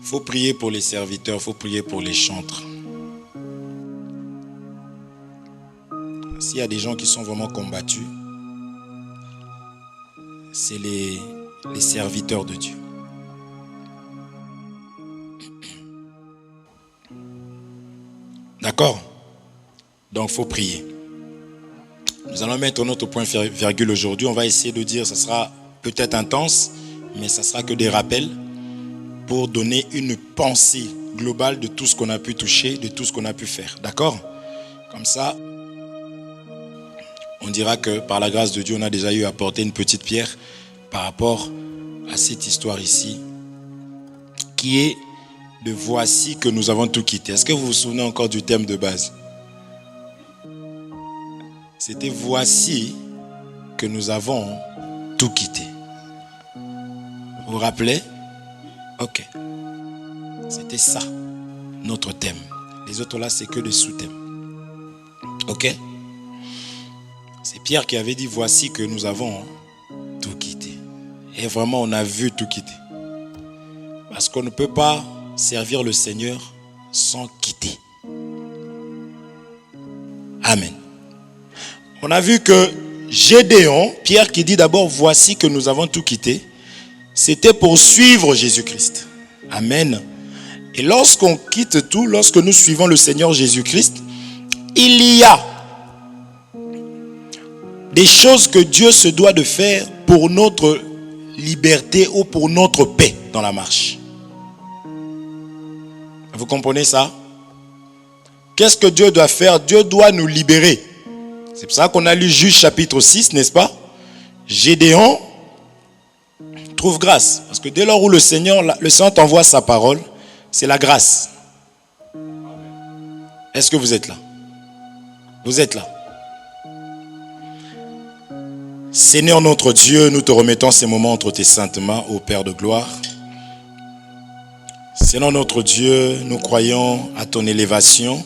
Il faut prier pour les serviteurs, il faut prier pour les chantres. S'il y a des gens qui sont vraiment combattus, c'est les serviteurs de Dieu. D'accord? Donc, il faut prier. Nous allons mettre notre point virgule aujourd'hui. On va essayer de dire, ça sera peut-être intense, mais ça sera que des rappels pour donner une pensée globale de tout ce qu'on a pu toucher, de tout ce qu'on a pu faire. D'accord? Comme ça, on dira que par la grâce de Dieu, on a déjà eu à apporter une petite pierre par rapport à cette histoire ici, qui est de voici que nous avons tout quitté. Est-ce que vous vous souvenez encore du thème de base? C'était voici que nous avons tout quitté. Vous vous rappelez? Ok. C'était ça, notre thème. Les autres là, c'est que des sous-thèmes. Ok? C'est Pierre qui avait dit voici que nous avons tout quitté. Et vraiment, on a vu tout quitter. Parce qu'on ne peut pas servir le Seigneur sans quitter. Amen. On a vu que Gédéon, Pierre qui dit d'abord voici que nous avons tout quitté, c'était pour suivre Jésus-Christ. Amen. Et lorsqu'on quitte tout, lorsque nous suivons le Seigneur Jésus-Christ, il y a des choses que Dieu se doit de faire pour notre liberté ou pour notre paix dans la marche. Vous comprenez ça? Qu'est-ce que Dieu doit faire? Dieu doit nous libérer. C'est pour ça qu'on a lu Juge chapitre 6, n'est-ce pas? Gédéon trouve grâce. Parce que dès lors où le Seigneur t'envoie sa parole, c'est la grâce. Est-ce que vous êtes là? Vous êtes là? Seigneur notre Dieu, nous te remettons ces moments entre tes saintes mains, ô Père de gloire. Seigneur notre Dieu, nous croyons à ton élévation.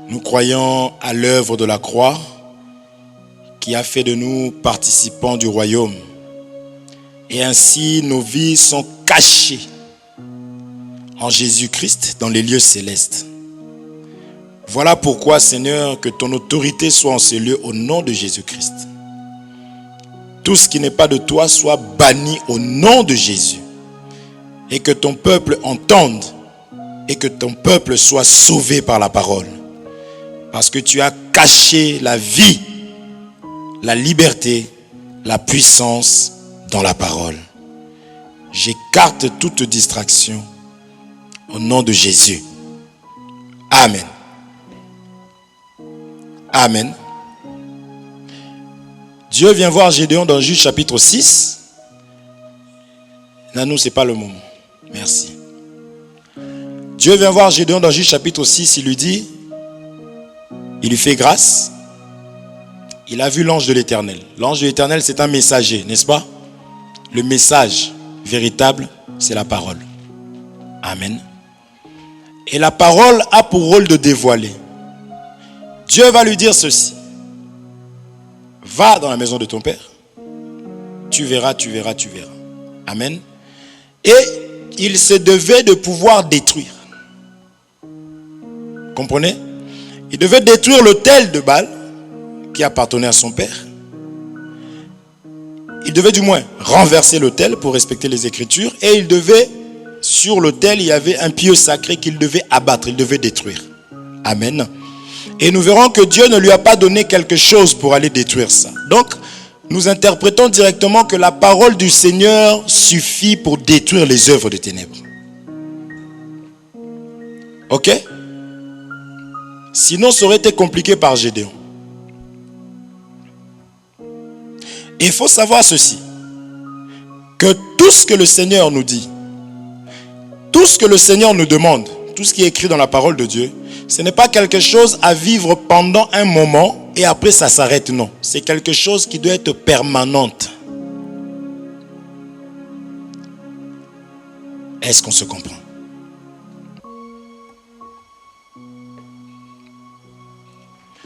Nous croyons à l'œuvre de la croix qui a fait de nous participants du royaume. Et ainsi, nos vies sont cachées en Jésus-Christ dans les lieux célestes. Voilà pourquoi, Seigneur, que ton autorité soit en ces lieux au nom de Jésus-Christ. Tout ce qui n'est pas de toi soit banni au nom de Jésus. Et que ton peuple entende et que ton peuple soit sauvé par la parole. Parce que tu as caché la vie, la liberté, la puissance dans la parole. J'écarte toute distraction au nom de Jésus. Amen. Amen. Dieu vient voir Gédéon dans Juge chapitre 6. Là, nous, ce n'est pas le moment. Merci. Dieu vient voir Gédéon dans Juge chapitre 6. Il lui dit, il lui fait grâce. Il a vu l'ange de l'Éternel. L'ange de l'Éternel, c'est un messager, n'est-ce pas? Le message véritable, c'est la parole. Amen. Et la parole a pour rôle de dévoiler. Dieu va lui dire ceci. Va dans la maison de ton père. Tu verras, tu verras, tu verras. Amen. Et il se devait de pouvoir détruire. Comprenez? Il devait détruire l'autel de Baal qui appartenait à son père. Il devait du moins renverser l'autel pour respecter les Écritures. Et il devait, sur l'autel, il y avait un pieu sacré qu'il devait abattre, il devait détruire. Amen. Et nous verrons que Dieu ne lui a pas donné quelque chose pour aller détruire ça. Donc, nous interprétons directement que la parole du Seigneur suffit pour détruire les œuvres des ténèbres. Ok? Sinon, ça aurait été compliqué par Gédéon. Et il faut savoir ceci, que tout ce que le Seigneur nous dit, tout ce que le Seigneur nous demande, tout ce qui est écrit dans la parole de Dieu, ce n'est pas quelque chose à vivre pendant un moment et après ça s'arrête, non. C'est quelque chose qui doit être permanente. Est-ce qu'on se comprend?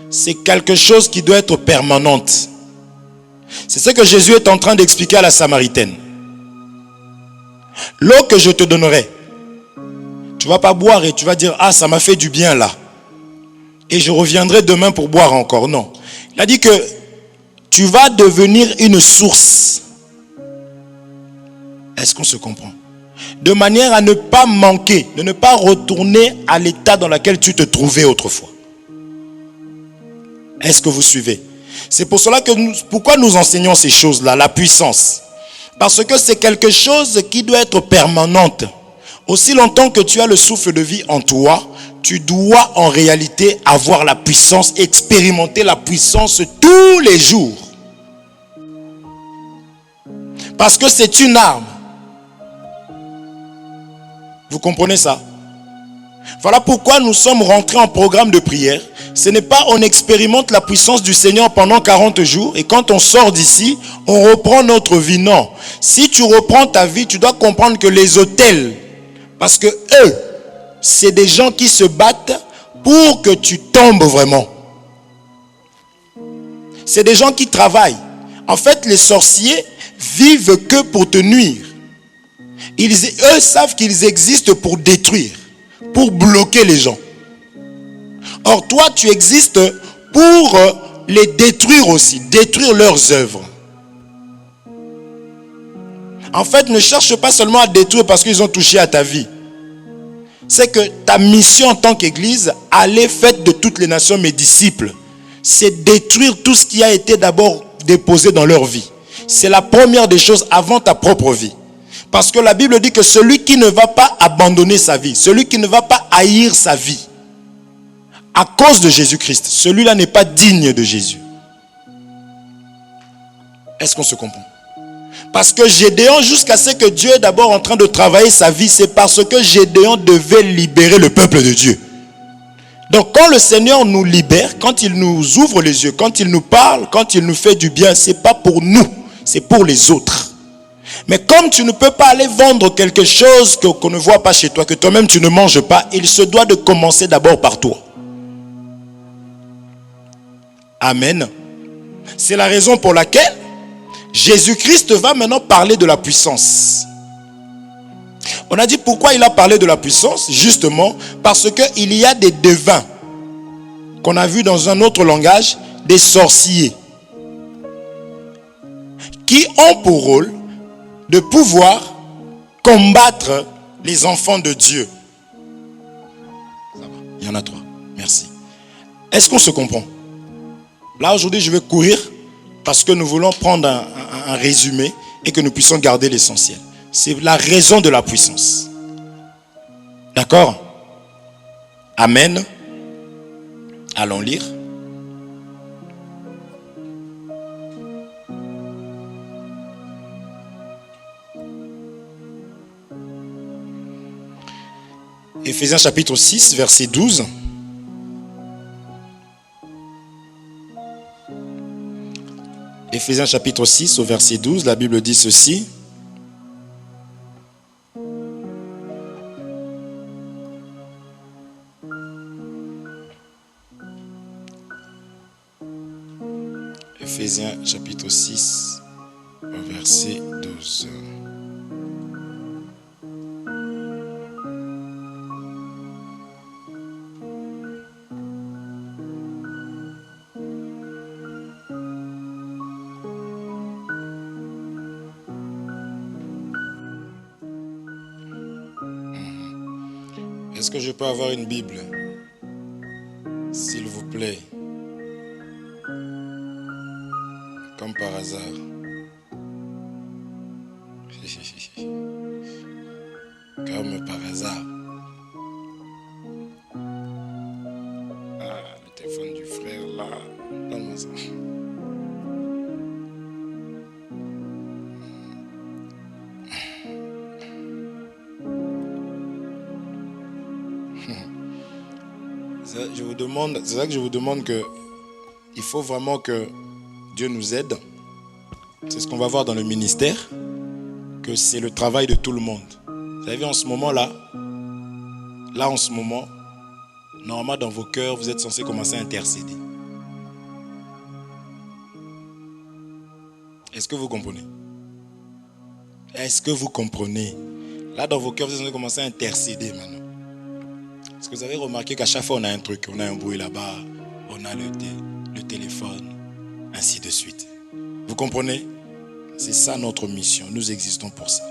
C'est quelque chose qui doit être permanente. C'est ce que Jésus est en train d'expliquer à la Samaritaine. L'eau que je te donnerai, Tu ne vas pas boire et tu vas dire, ah, ça m'a fait du bien là. Et je reviendrai demain pour boire encore. Non. Il a dit que tu vas devenir une source. Est-ce qu'on se comprend? De manière à ne pas manquer, de ne pas retourner à l'état dans lequel tu te trouvais autrefois. Est-ce que vous suivez? C'est pour cela que pourquoi nous enseignons ces choses-là, la puissance. Parce que c'est quelque chose qui doit être permanente. Aussi longtemps que tu as le souffle de vie en toi, tu dois en réalité avoir la puissance, expérimenter la puissance tous les jours. Parce que c'est une arme. Vous comprenez ça? Voilà pourquoi nous sommes rentrés en programme de prière. Ce n'est pas on expérimente la puissance du Seigneur pendant 40 jours et quand on sort d'ici, on reprend notre vie. Non. Si tu reprends ta vie, tu dois comprendre que les autels, parce que eux, c'est des gens qui se battent pour que tu tombes vraiment. C'est des gens qui travaillent. En fait, les sorciers vivent que pour te nuire. Eux savent qu'ils existent pour détruire, pour bloquer les gens. Or, toi, tu existes pour les détruire aussi, détruire leurs œuvres. En fait, ne cherche pas seulement à détruire parce qu'ils ont touché à ta vie. C'est que ta mission en tant qu'église, aller faite de toutes les nations, mes disciples, c'est détruire tout ce qui a été d'abord déposé dans leur vie. C'est la première des choses avant ta propre vie. Parce que la Bible dit que celui qui ne va pas abandonner sa vie, celui qui ne va pas haïr sa vie, à cause de Jésus-Christ, celui-là n'est pas digne de Jésus. Est-ce qu'on se comprend? Parce que Gédéon, jusqu'à ce que Dieu est d'abord en train de travailler sa vie, c'est parce que Gédéon devait libérer le peuple de Dieu. Donc quand le Seigneur nous libère, quand il nous ouvre les yeux, quand il nous parle, quand il nous fait du bien, ce n'est pas pour nous, c'est pour les autres. Mais comme tu ne peux pas aller vendre quelque chose qu'on ne voit pas chez toi, que toi-même tu ne manges pas, il se doit de commencer d'abord par toi. Amen. C'est la raison pour laquelle Jésus-Christ va maintenant parler de la puissance. On a dit pourquoi il a parlé de la puissance? Justement parce qu'il y a des devins qu'on a vu dans un autre langage, des sorciers, qui ont pour rôle de pouvoir combattre les enfants de Dieu. Ça va. Il y en a 3. Merci. Est-ce qu'on se comprend? Là, aujourd'hui, je vais courir parce que nous voulons prendre un résumé et que nous puissions garder l'essentiel. C'est la raison de la puissance. D'accord? Amen. Allons lire. Éphésiens chapitre 6, verset 12. Éphésiens chapitre 6 au verset 12, la Bible dit ceci. Éphésiens chapitre 6 au verset 12. Est-ce que je peux avoir une Bible? S'il vous plaît. Comme par hasard. Comme par hasard. Ah, le téléphone du frère là. Donne-moi ça. C'est ça que je vous demande que il faut vraiment que Dieu nous aide. C'est ce qu'on va voir dans le ministère, que c'est le travail de tout le monde. Vous avez vu en ce moment-là, en ce moment, normalement dans vos cœurs, vous êtes censés commencer à intercéder. Est-ce que vous comprenez? Est-ce que vous comprenez? Là dans vos cœurs, vous êtes censés commencer à intercéder maintenant. Est-ce que vous avez remarqué qu'à chaque fois on a un truc, on a un bruit là-bas, on a le téléphone, ainsi de suite. Vous comprenez? C'est ça notre mission, nous existons pour ça.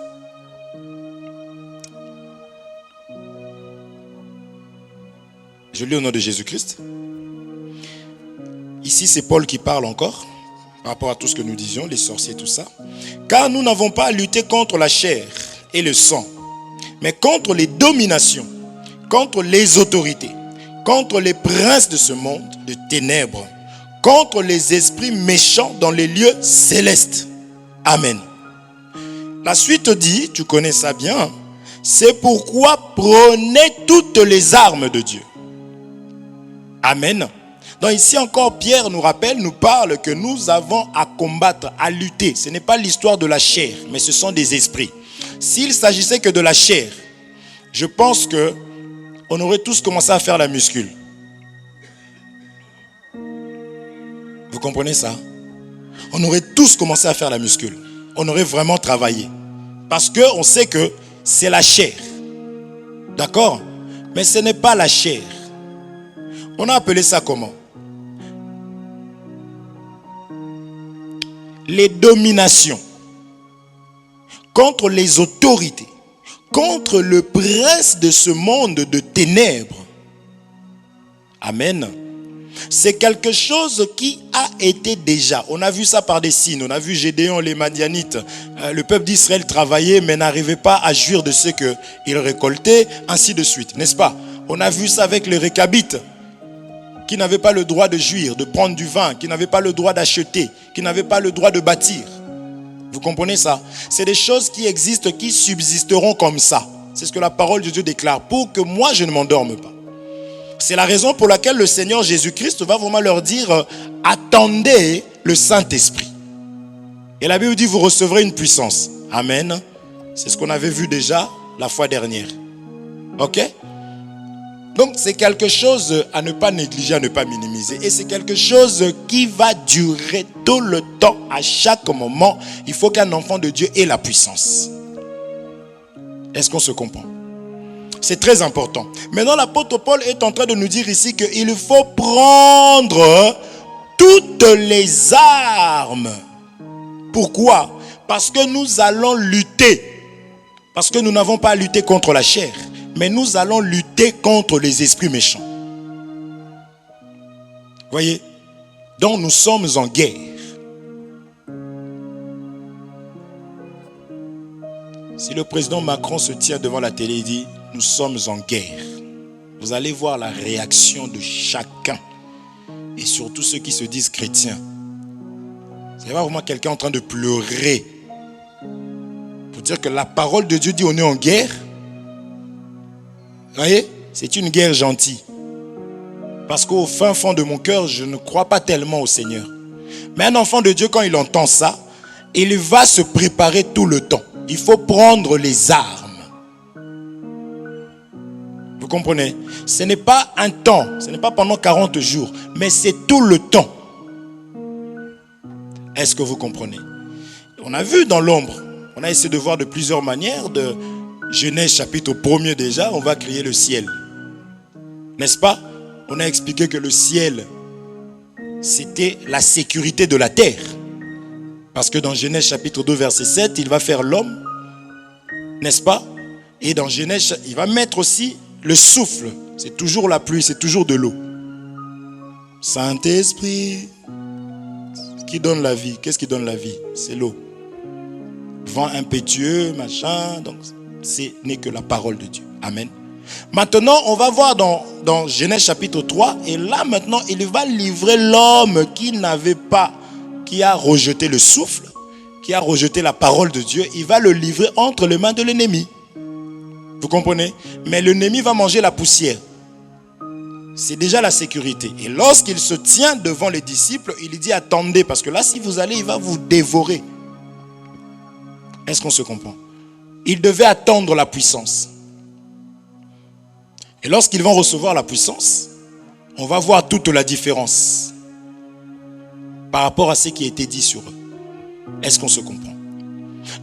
Je lis au nom de Jésus-Christ. Ici c'est Paul qui parle encore, par rapport à tout ce que nous disions, les sorciers, tout ça. Car nous n'avons pas à lutter contre la chair et le sang, mais contre les dominations, contre les autorités, contre les princes de ce monde de ténèbres, contre les esprits méchants dans les lieux célestes. Amen. La suite dit, tu connais ça bien, c'est pourquoi prenez toutes les armes de Dieu. Amen. Donc ici encore, Pierre nous rappelle, nous parle que nous avons à combattre, à lutter. Ce n'est pas l'histoire de la chair, mais ce sont des esprits. S'il s'agissait que de la chair, je pense que on aurait tous commencé à faire la muscule. Vous comprenez ça? On aurait tous commencé à faire la muscule. On aurait vraiment travaillé. Parce qu'on sait que c'est la chair. D'accord? Mais ce n'est pas la chair. On a appelé ça comment? Les dominations. Contre les autorités. Contre le prince de ce monde de ténèbres. Amen. C'est quelque chose qui a été déjà. On a vu ça par des signes. On a vu Gédéon, les Madianites. Le peuple d'Israël travaillait mais n'arrivait pas à jouir de ce qu'il récoltait, ainsi de suite. N'est-ce pas? On a vu ça avec les Récabites qui n'avaient pas le droit de jouir, de prendre du vin, qui n'avaient pas le droit d'acheter, qui n'avaient pas le droit de bâtir. Vous comprenez ça? C'est des choses qui existent, qui subsisteront comme ça. C'est ce que la parole de Dieu déclare. Pour que moi, je ne m'endorme pas. C'est la raison pour laquelle le Seigneur Jésus-Christ va vraiment leur dire « Attendez le Saint-Esprit ». Et la Bible dit « Vous recevrez une puissance ». Amen. C'est ce qu'on avait vu déjà la fois dernière. Ok? Donc c'est quelque chose à ne pas négliger, à ne pas minimiser. Et c'est quelque chose qui va durer tout le temps, à chaque moment. Il faut qu'un enfant de Dieu ait la puissance. Est-ce qu'on se comprend? C'est très important. Maintenant, l'apôtre Paul est en train de nous dire ici qu'il faut prendre toutes les armes. Pourquoi? Parce que nous allons lutter. Parce que nous n'avons pas à lutter contre la chair, mais nous allons lutter contre les esprits méchants. Voyez? Donc nous sommes en guerre. Si le président Macron se tient devant la télé et dit « Nous sommes en guerre », vous allez voir la réaction de chacun. Et surtout ceux qui se disent chrétiens. Vous allez voir vraiment quelqu'un en train de pleurer. Pour dire que la parole de Dieu dit on est en guerre. Vous voyez? C'est une guerre gentille. Parce qu'au fin fond de mon cœur, je ne crois pas tellement au Seigneur. Mais un enfant de Dieu, quand il entend ça, il va se préparer tout le temps. Il faut prendre les armes. Vous comprenez? Ce n'est pas un temps, ce n'est pas pendant 40 jours, mais c'est tout le temps. Est-ce que vous comprenez? On a vu dans l'ombre, on a essayé de voir de plusieurs manières, de Genèse chapitre 1er déjà, on va créer le ciel. N'est-ce pas? On a expliqué que le ciel, c'était la sécurité de la terre. Parce que dans Genèse chapitre 2 verset 7, il va faire l'homme, n'est-ce pas? Et dans Genèse, il va mettre aussi le souffle. C'est toujours la pluie, c'est toujours de l'eau. Saint-Esprit, qui donne la vie. Qu'est-ce qui donne la vie? C'est l'eau. Vent impétueux, machin. Donc, ce n'est que la parole de Dieu. Amen. Maintenant, on va voir dans Genèse chapitre 3. Et là, maintenant, il va livrer l'homme qui n'avait pas, qui a rejeté le souffle, qui a rejeté la parole de Dieu. Il va le livrer entre les mains de l'ennemi. Vous comprenez? Mais l'ennemi va manger la poussière. C'est déjà la sécurité. Et lorsqu'il se tient devant les disciples, il dit attendez, parce que là, si vous allez, il va vous dévorer. Est-ce qu'on se comprend? Ils devaient attendre la puissance. Et lorsqu'ils vont recevoir la puissance, on va voir toute la différence par rapport à ce qui a été dit sur eux. Est-ce qu'on se comprend?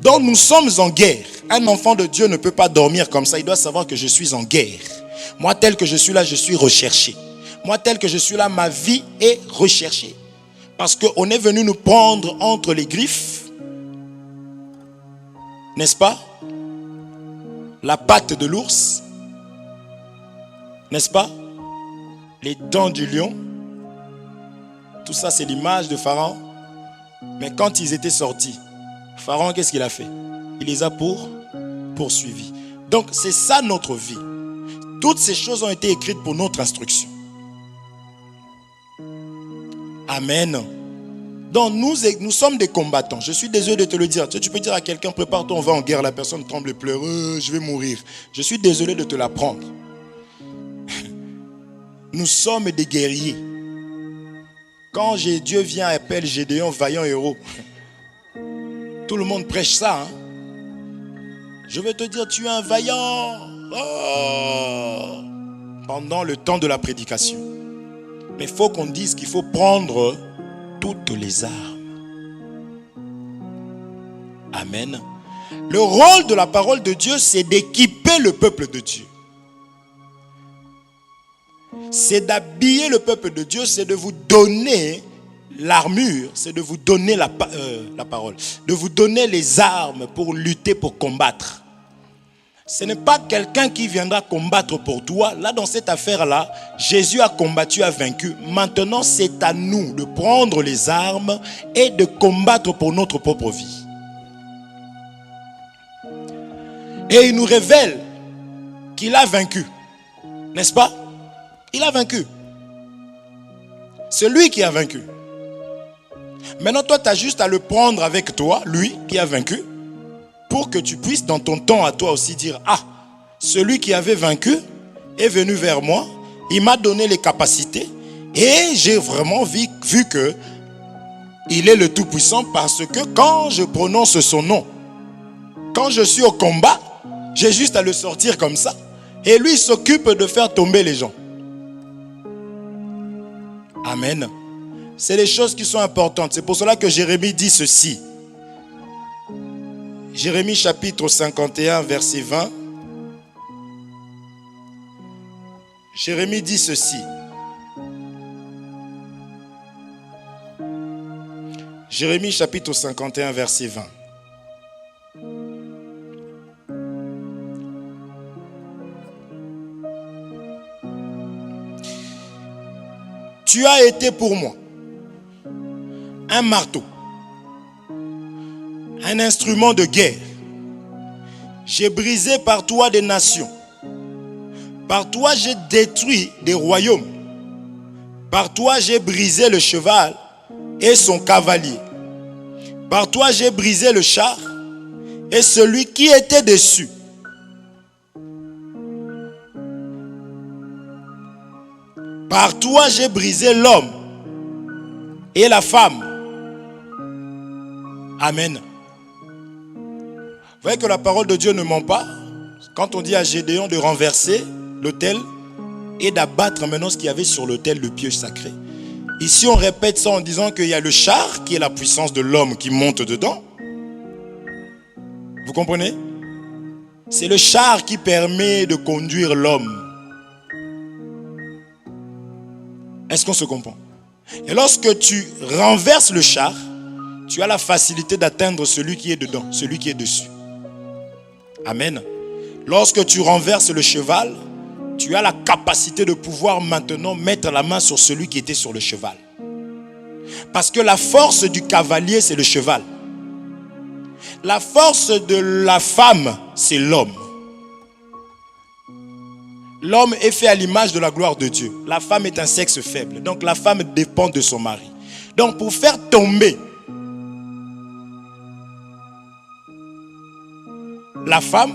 Donc nous sommes en guerre. Un enfant de Dieu ne peut pas dormir comme ça. Il doit savoir que je suis en guerre. Moi, tel que je suis là, je suis recherché. Moi, tel que je suis là, ma vie est recherchée. Parce qu'on est venu nous prendre entre les griffes. N'est-ce pas? La patte de l'ours. N'est-ce pas? Les dents du lion. Tout ça, c'est l'image de Pharaon. Mais quand ils étaient sortis, Pharaon, qu'est-ce qu'il a fait? Il les a poursuivis. Donc, c'est ça notre vie. Toutes ces choses ont été écrites pour notre instruction. Amen. Donc, nous sommes des combattants. Je suis désolé de te le dire. Tu peux dire à quelqu'un, prépare-toi, on va en guerre. La personne tremble et pleure. Je vais mourir. Je suis désolé de te l'apprendre. Nous sommes des guerriers. Quand Dieu vient et appelle Gédéon vaillant héros, tout le monde prêche ça. Hein? Je vais te dire, tu es un vaillant. Oh! Pendant le temps de la prédication. Mais il faut qu'on dise qu'il faut prendre toutes les armes. Amen. Le rôle de la parole de Dieu, c'est d'équiper le peuple de Dieu. C'est d'habiller le peuple de Dieu, c'est de vous donner l'armure, c'est de vous donner la parole, de vous donner les armes pour lutter, pour combattre. Ce n'est pas quelqu'un qui viendra combattre pour toi. Là, dans cette affaire-là, Jésus a combattu, a vaincu. Maintenant, c'est à nous de prendre les armes et de combattre pour notre propre vie. Et il nous révèle qu'il a vaincu. N'est-ce pas? Il a vaincu. C'est lui qui a vaincu. Maintenant, toi, tu as juste à le prendre avec toi, lui qui a vaincu, pour que tu puisses dans ton temps à toi aussi dire, ah, celui qui avait vaincu est venu vers moi, il m'a donné les capacités et j'ai vraiment vu que il est le Tout-Puissant parce que quand je prononce son nom, quand je suis au combat, j'ai juste à le sortir comme ça et lui s'occupe de faire tomber les gens. Amen. C'est les choses qui sont importantes. C'est pour cela que Jérémie dit ceci. Jérémie chapitre 51, verset 20. Jérémie dit ceci. Jérémie chapitre 51, verset 20. Tu as été pour moi un marteau, un instrument de guerre. J'ai brisé par toi des nations. Par toi, j'ai détruit des royaumes. Par toi, j'ai brisé le cheval et son cavalier. Par toi, j'ai brisé le char et celui qui était dessus. Par toi, j'ai brisé l'homme et la femme. Amen. Vous voyez que la parole de Dieu ne ment pas. Quand on dit à Gédéon de renverser l'autel et d'abattre maintenant ce qu'il y avait sur l'autel, le pieu sacré. Ici, on répète ça en disant qu'il y a le char qui est la puissance de l'homme qui monte dedans. Vous comprenez? C'est le char qui permet de conduire l'homme. Est-ce qu'on se comprend? Et lorsque tu renverses le char, tu as la facilité d'atteindre celui qui est dedans, celui qui est dessus. Amen. Lorsque tu renverses le cheval, tu as la capacité de pouvoir maintenant mettre la main sur celui qui était sur le cheval. Parce que la force du cavalier, c'est le cheval. La force de la femme, c'est l'homme. L'homme est fait à l'image de la gloire de Dieu. La femme est un sexe faible. Donc la femme dépend de son mari. Donc pour faire tomber la femme,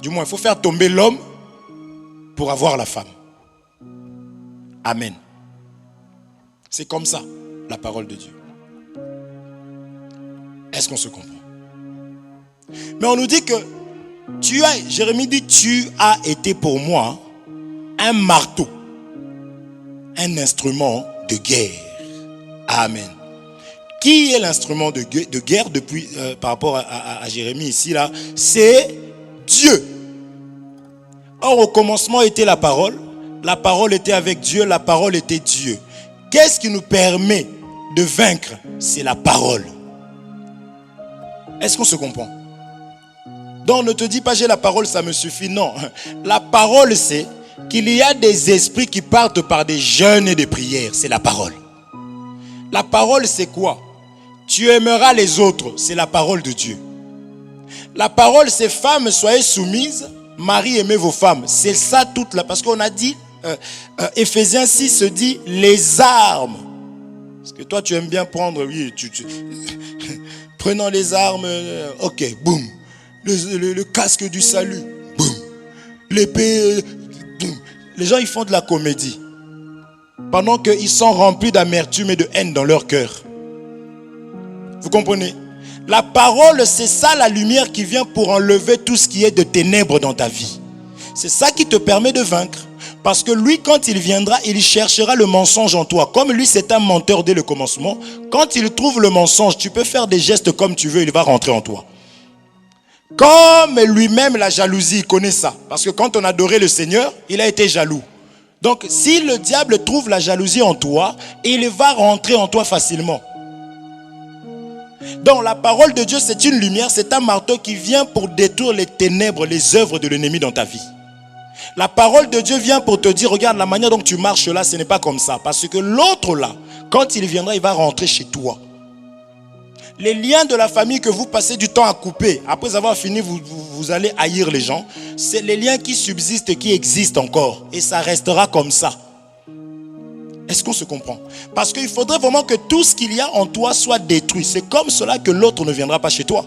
du moins il faut faire tomber l'homme pour avoir la femme. Amen. C'est comme ça la parole de Dieu. Est-ce qu'on se comprend? Mais on nous dit que Jérémie dit, tu as été pour moi un marteau, un instrument de guerre. Amen. Qui est l'instrument de guerre depuis, par rapport à Jérémie ici là? C'est Dieu. Or, au commencement était la parole était avec Dieu, la parole était Dieu. Qu'est-ce qui nous permet de vaincre? C'est la parole. Est-ce qu'on se comprend? Donc ne te dis pas j'ai la parole, ça me suffit. Non, la parole c'est qu'il y a des esprits qui partent par des jeûnes et des prières. C'est la parole. La parole c'est quoi? Tu aimeras les autres, c'est la parole de Dieu. La parole c'est femmes soyez soumises, mari aimez vos femmes. C'est ça toute la... Parce qu'on a dit, Éphésiens 6 se dit les armes. Parce que toi tu aimes bien prendre, oui, prenons les armes, ok, boum. Le casque du salut, boum. L'épée, boum. Les gens ils font de la comédie. Pendant qu'ils sont remplis d'amertume et de haine dans leur cœur. Vous comprenez? La parole, c'est ça la lumière qui vient pour enlever tout ce qui est de ténèbres dans ta vie. C'est ça qui te permet de vaincre. Parce que lui, quand il viendra, il cherchera le mensonge en toi. Comme lui, c'est un menteur dès le commencement. Quand il trouve le mensonge, tu peux faire des gestes comme tu veux, il va rentrer en toi. Comme lui-même, la jalousie, il connaît ça. Parce que quand on adorait le Seigneur, il a été jaloux. Donc, si le diable trouve la jalousie en toi, il va rentrer en toi facilement. Donc, la parole de Dieu, c'est une lumière, c'est un marteau qui vient pour détruire les ténèbres, les œuvres de l'ennemi dans ta vie. La parole de Dieu vient pour te dire, regarde, la manière dont tu marches là, ce n'est pas comme ça. Parce que l'autre là, quand il viendra, il va rentrer chez toi. Les liens de la famille que vous passez du temps à couper, après avoir fini, vous allez haïr les gens. C'est les liens qui subsistent, qui existent encore. Et ça restera comme ça. Est-ce qu'on se comprend? Parce qu'il faudrait vraiment que tout ce qu'il y a en toi soit détruit. C'est comme cela que l'autre ne viendra pas chez toi.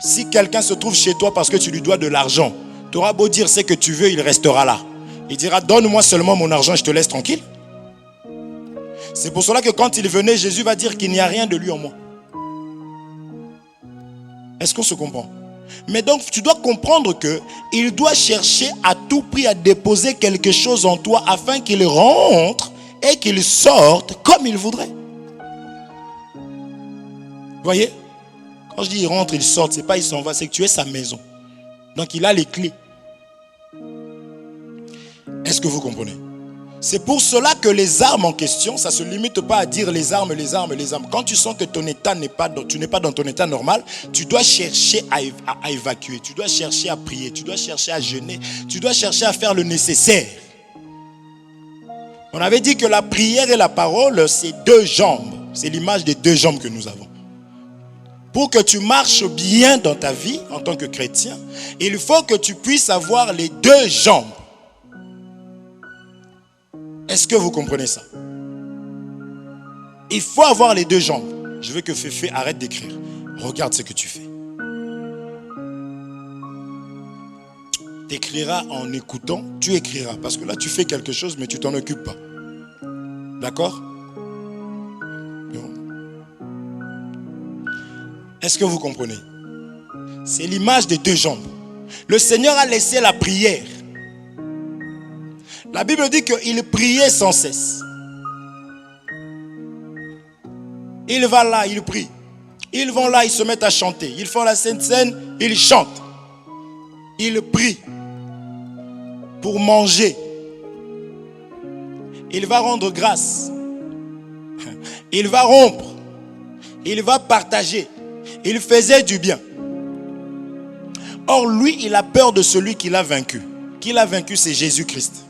Si quelqu'un se trouve chez toi parce que tu lui dois de l'argent, tu auras beau dire ce que tu veux, il restera là. Il dira, donne-moi seulement mon argent, je te laisse tranquille. C'est pour cela que quand il venait, Jésus va dire qu'il n'y a rien de lui en moi. Est-ce qu'on se comprend? Mais donc, tu dois comprendre qu'il doit chercher à tout prix à déposer quelque chose en toi afin qu'il rentre et qu'il sorte comme il voudrait. Vous voyez? Quand je dis il rentre, il sort, c'est pas il s'en va, c'est que tu es sa maison. Donc, il a les clés. Est-ce que vous comprenez? C'est pour cela que les armes en question, ça ne se limite pas à dire les armes, les armes, les armes. Quand tu sens que ton état tu n'es pas dans ton état normal, tu dois chercher à évacuer, tu dois chercher à prier, tu dois chercher à jeûner, tu dois chercher à faire le nécessaire. On avait dit que la prière et la parole, c'est deux jambes. C'est l'image des deux jambes que nous avons. Pour que tu marches bien dans ta vie en tant que chrétien, il faut que tu puisses avoir les deux jambes. Est-ce que vous comprenez ça? Il faut avoir les deux jambes. Je veux que Féfé arrête d'écrire. Regarde ce que tu fais. Tu écriras en écoutant, tu écriras. Parce que là, tu fais quelque chose, mais tu t'en occupes pas. D'accord? Est-ce que vous comprenez? C'est l'image des deux jambes. Le Seigneur a laissé la prière. La Bible dit qu'il priait sans cesse. Il va là, il prie. Ils vont là, ils se mettent à chanter. Ils font la Sainte Seine, ils chantent. Ils prient pour manger. Il va rendre grâce. Il va rompre. Il va partager. Il faisait du bien. Or, lui, il a peur de celui qu'il a vaincu. Qui l'a vaincu, c'est Jésus-Christ.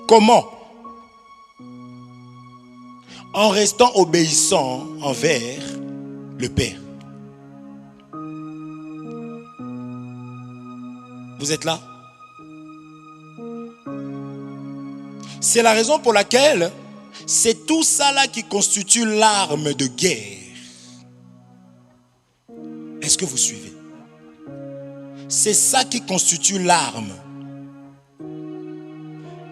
Comment? En restant obéissant envers le Père. Vous êtes là? C'est la raison pour laquelle c'est tout ça là qui constitue l'arme de guerre. Est-ce que vous suivez? C'est ça qui constitue l'arme.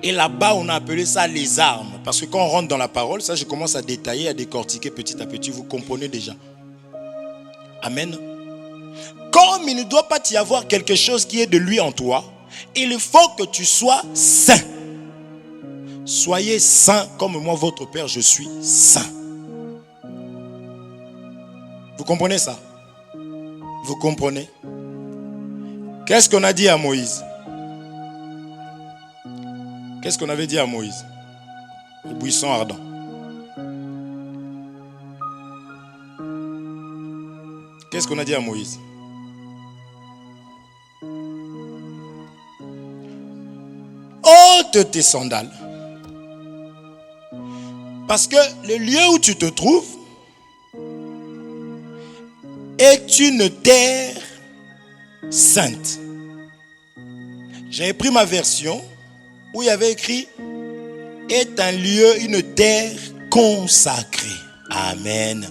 Et là-bas, on a appelé ça les armes. Parce que quand on rentre dans la parole, ça je commence à détailler, à décortiquer petit à petit. Vous comprenez déjà. Amen. Comme il ne doit pas y avoir quelque chose qui est de lui en toi, il faut que tu sois saint. Soyez saint comme moi, votre Père, je suis saint. Vous comprenez ça? Vous comprenez? Qu'est-ce qu'on a dit à Moïse? Qu'est-ce qu'on avait dit à Moïse? Au buisson ardent. Qu'est-ce qu'on a dit à Moïse? Ôte tes sandales. Parce que le lieu où tu te trouves est une terre sainte. J'avais pris ma version où il y avait écrit est un lieu, une terre consacrée. Amen.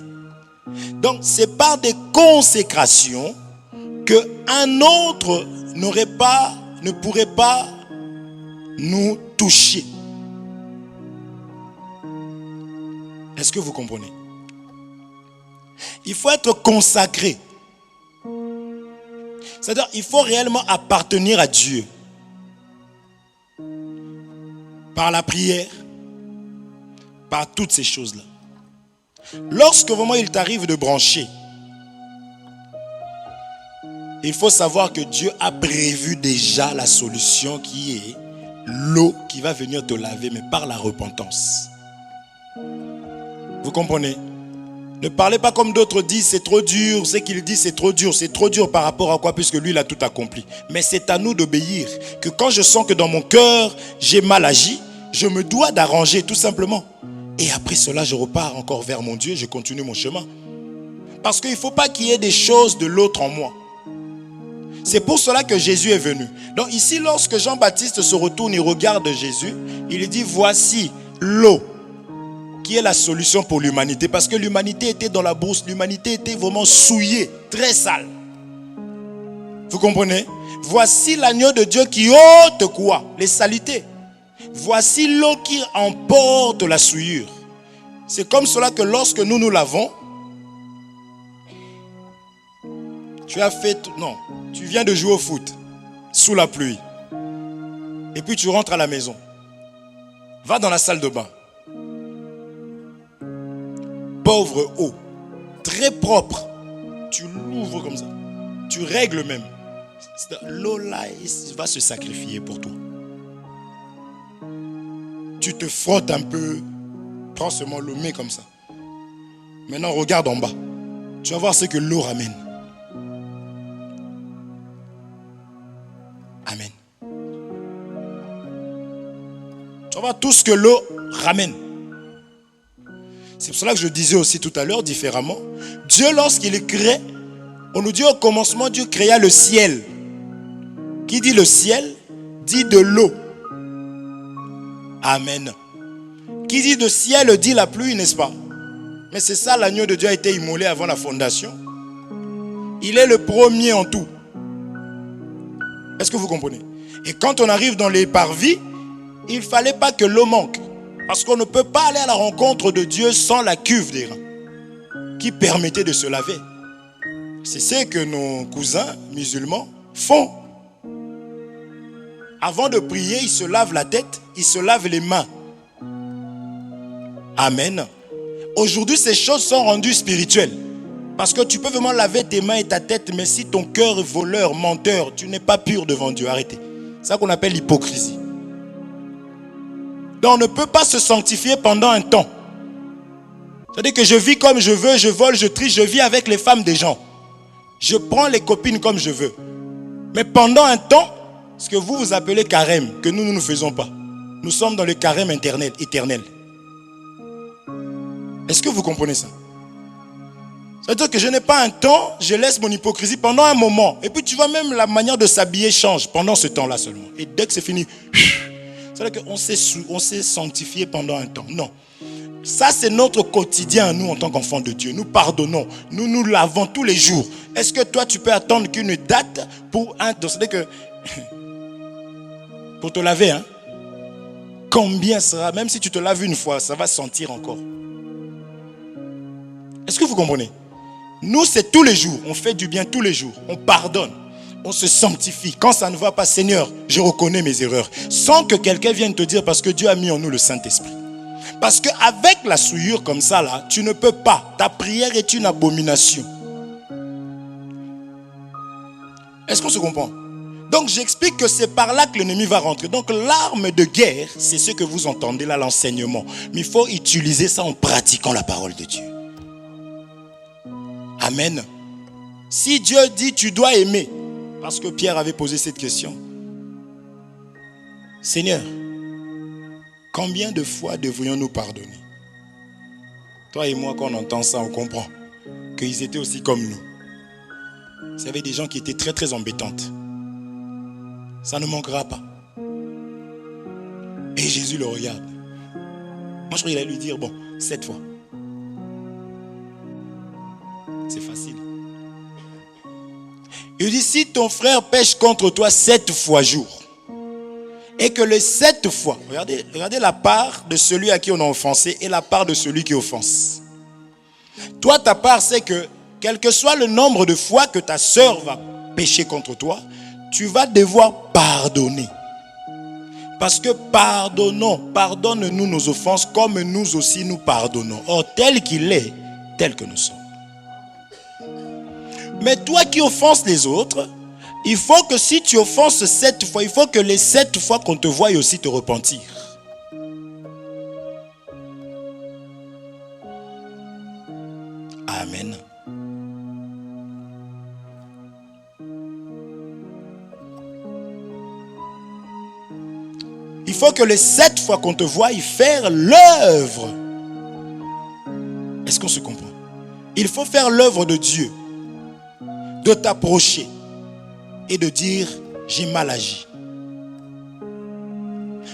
Donc c'est par des consécrations qu'un autre ne pourrait pas nous toucher. Est-ce que vous comprenez? Il faut être consacré. C'est-à-dire il faut réellement appartenir à Dieu. Par la prière, par toutes ces choses-là. Lorsque vraiment il t'arrive de brancher, il faut savoir que Dieu a prévu déjà la solution qui est l'eau qui va venir te laver, mais par la repentance. Vous comprenez? Ne parlez pas comme d'autres disent, c'est trop dur. Ce qu'il dit, c'est trop dur. C'est trop dur par rapport à quoi? Puisque lui, il a tout accompli. Mais c'est à nous d'obéir. Que quand je sens que dans mon cœur, j'ai mal agi, je me dois d'arranger tout simplement. Et après cela, je repars encore vers mon Dieu, je continue mon chemin. Parce qu'il ne faut pas qu'il y ait des choses de l'autre en moi. C'est pour cela que Jésus est venu. Donc ici, lorsque Jean-Baptiste se retourne et regarde Jésus, il dit, voici l'eau qui est la solution pour l'humanité. Parce que l'humanité était dans la brousse, l'humanité était vraiment souillée, très sale. Vous comprenez? Voici l'agneau de Dieu qui ôte quoi? Les saletés. Voici l'eau qui emporte la souillure. C'est comme cela que lorsque nous nous lavons, tu viens de jouer au foot sous la pluie. Et puis tu rentres à la maison. Va dans la salle de bain. Pauvre eau, très propre. Tu l'ouvres comme ça. Tu règles même. L'eau là va se sacrifier pour toi. Tu te frottes un peu. Prends seulement l'eau, mets comme ça. Maintenant, regarde en bas. Tu vas voir ce que l'eau ramène. Amen. Tu vas voir tout ce que l'eau ramène. C'est pour cela que je disais aussi tout à l'heure différemment. Dieu, lorsqu'il crée, on nous dit au commencement, Dieu créa le ciel. Qui dit le ciel, dit de l'eau. Amen. Qui dit de ciel, dit la pluie, n'est-ce pas? Mais c'est ça, l'agneau de Dieu a été immolé avant la fondation. Il est le premier en tout. Est-ce que vous comprenez? Et quand on arrive dans les parvis, il ne fallait pas que l'eau manque. Parce qu'on ne peut pas aller à la rencontre de Dieu sans la cuve des reins qui permettait de se laver. C'est ce que nos cousins musulmans font. Avant de prier, ils se lavent la tête, ils se lavent les mains. Amen. Aujourd'hui, ces choses sont rendues spirituelles. Parce que tu peux vraiment laver tes mains et ta tête, mais si ton cœur est voleur, menteur, tu n'es pas pur devant Dieu. Arrêtez. C'est ça qu'on appelle l'hypocrisie. Donc on ne peut pas se sanctifier pendant un temps. C'est-à-dire que je vis comme je veux, je vole, je triche, je vis avec les femmes des gens. Je prends les copines comme je veux. Mais pendant un temps, ce que vous appelez carême, que nous ne faisons pas. Nous sommes dans le carême éternel. Est-ce que vous comprenez ça? C'est-à-dire que je n'ai pas un temps, je laisse mon hypocrisie pendant un moment. Et puis tu vois même la manière de s'habiller change pendant ce temps-là seulement. Et dès que c'est fini, c'est-à-dire qu'on s'est sanctifié pendant un temps. Non. Ça, c'est notre quotidien, nous, en tant qu'enfants de Dieu. Nous pardonnons. Nous nous lavons tous les jours. Est-ce que toi, tu peux attendre qu'une date pour un... C'est-à-dire que... Pour te laver, hein? Combien sera... Même si tu te laves une fois, ça va sentir encore. Est-ce que vous comprenez? Nous, c'est tous les jours. On fait du bien tous les jours. On pardonne. On se sanctifie. Quand ça ne va pas, Seigneur, je reconnais mes erreurs. Sans que quelqu'un vienne te dire, parce que Dieu a mis en nous le Saint-Esprit. Parce qu'avec la souillure comme ça, là, tu ne peux pas. Ta prière est une abomination. Est-ce qu'on se comprend? Donc j'explique que c'est par là que l'ennemi va rentrer. Donc l'arme de guerre, c'est ce que vous entendez là, l'enseignement. Mais il faut utiliser ça en pratiquant la parole de Dieu. Amen. Si Dieu dit tu dois aimer, parce que Pierre avait posé cette question. Seigneur, combien de fois devrions-nous pardonner? Toi et moi, quand on entend ça, on comprend qu'ils étaient aussi comme nous. Vous savez, des gens qui étaient très très embêtantes. Ça ne manquera pas. Et Jésus le regarde. Moi, je crois qu'il allait lui dire, bon, 7 fois. C'est facile. Il dit, si ton frère pêche contre toi 7 fois jour, et que les 7 fois, regardez la part de celui à qui on a offensé et la part de celui qui offense. Toi, ta part, c'est que, quel que soit le nombre de fois que ta sœur va pécher contre toi, tu vas devoir pardonner. Parce que pardonne-nous nos offenses comme nous aussi nous pardonnons. Or, tel qu'il est, tel que nous sommes. Mais toi qui offenses les autres, il faut que si tu offenses 7 fois, il faut que les 7 fois qu'on te voie aussi te repentir. Amen. Il faut que les 7 fois qu'on te voie faire l'œuvre. Est-ce qu'on se comprend? Il faut faire l'œuvre de Dieu. De t'approcher. Et de dire, j'ai mal agi.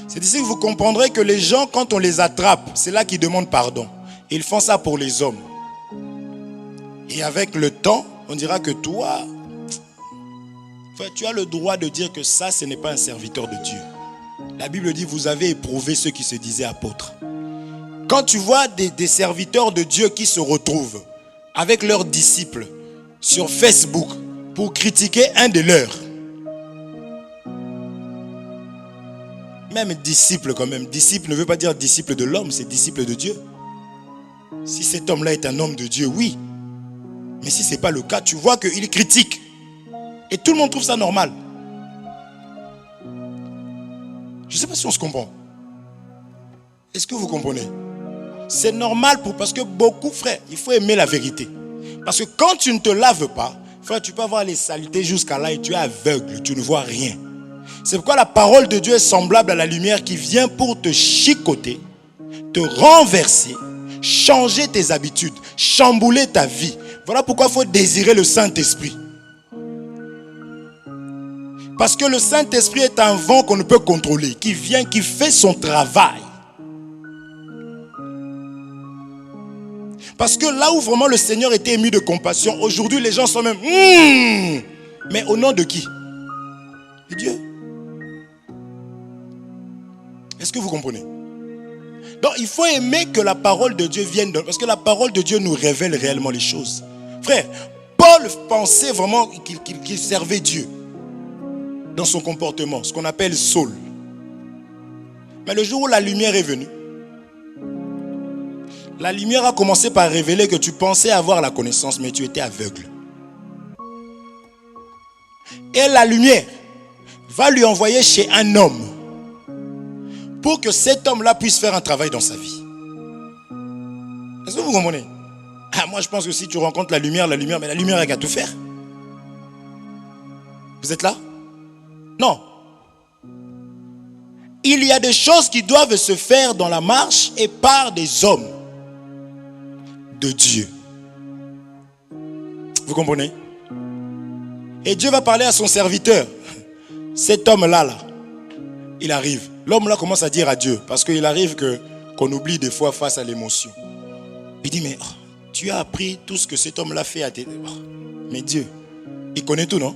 C'est ici que vous comprendrez que les gens, quand on les attrape, c'est là qu'ils demandent pardon. Ils font ça pour les hommes. Et avec le temps, on dira que toi, tu as le droit de dire que ça, ce n'est pas un serviteur de Dieu. La Bible dit, vous avez éprouvé ceux qui se disaient apôtres. Quand tu vois des serviteurs de Dieu qui se retrouvent avec leurs disciples sur Facebook pour critiquer un de leurs, même disciple quand même, disciple ne veut pas dire disciple de l'homme, c'est disciple de Dieu. Si cet homme-là est un homme de Dieu, oui. Mais si ce n'est pas le cas, tu vois qu'il critique. Et tout le monde trouve ça normal. Je ne sais pas si on se comprend. Est-ce que vous comprenez? C'est normal parce que beaucoup, frère, il faut aimer la vérité. Parce que quand tu ne te laves pas, frère, tu peux avoir les saletés jusqu'à là et tu es aveugle, tu ne vois rien. C'est pourquoi la parole de Dieu est semblable à la lumière qui vient pour te chicoter, te renverser, changer tes habitudes, chambouler ta vie. Voilà pourquoi il faut désirer le Saint-Esprit. Parce que le Saint-Esprit est un vent qu'on ne peut contrôler, qui vient, qui fait son travail. Parce que là où vraiment le Seigneur était ému de compassion, aujourd'hui les gens sont même mais au nom de qui? De Dieu. Est-ce que vous comprenez? Donc il faut aimer que la parole de Dieu vienne, parce que la parole de Dieu nous révèle réellement les choses. Frère, Paul pensait vraiment qu'il servait Dieu dans son comportement, ce qu'on appelle Saul. Mais le jour où la lumière est venue, la lumière a commencé par révéler que tu pensais avoir la connaissance, mais tu étais aveugle. Et la lumière va lui envoyer chez un homme pour que cet homme-là puisse faire un travail dans sa vie. Est-ce que vous comprenez? Moi, je pense que si tu rencontres la lumière, mais la lumière, elle va tout faire. Vous êtes là? Non. Il y a des choses qui doivent se faire dans la marche et par des hommes de Dieu. Vous comprenez? Et Dieu va parler à son serviteur. Cet homme-là, il arrive. L'homme-là commence à dire à Dieu, parce qu'il arrive qu'on oublie des fois face à l'émotion. Il dit, mais tu as appris tout ce que cet homme-là fait à tes... Mais Dieu, il connaît tout, non?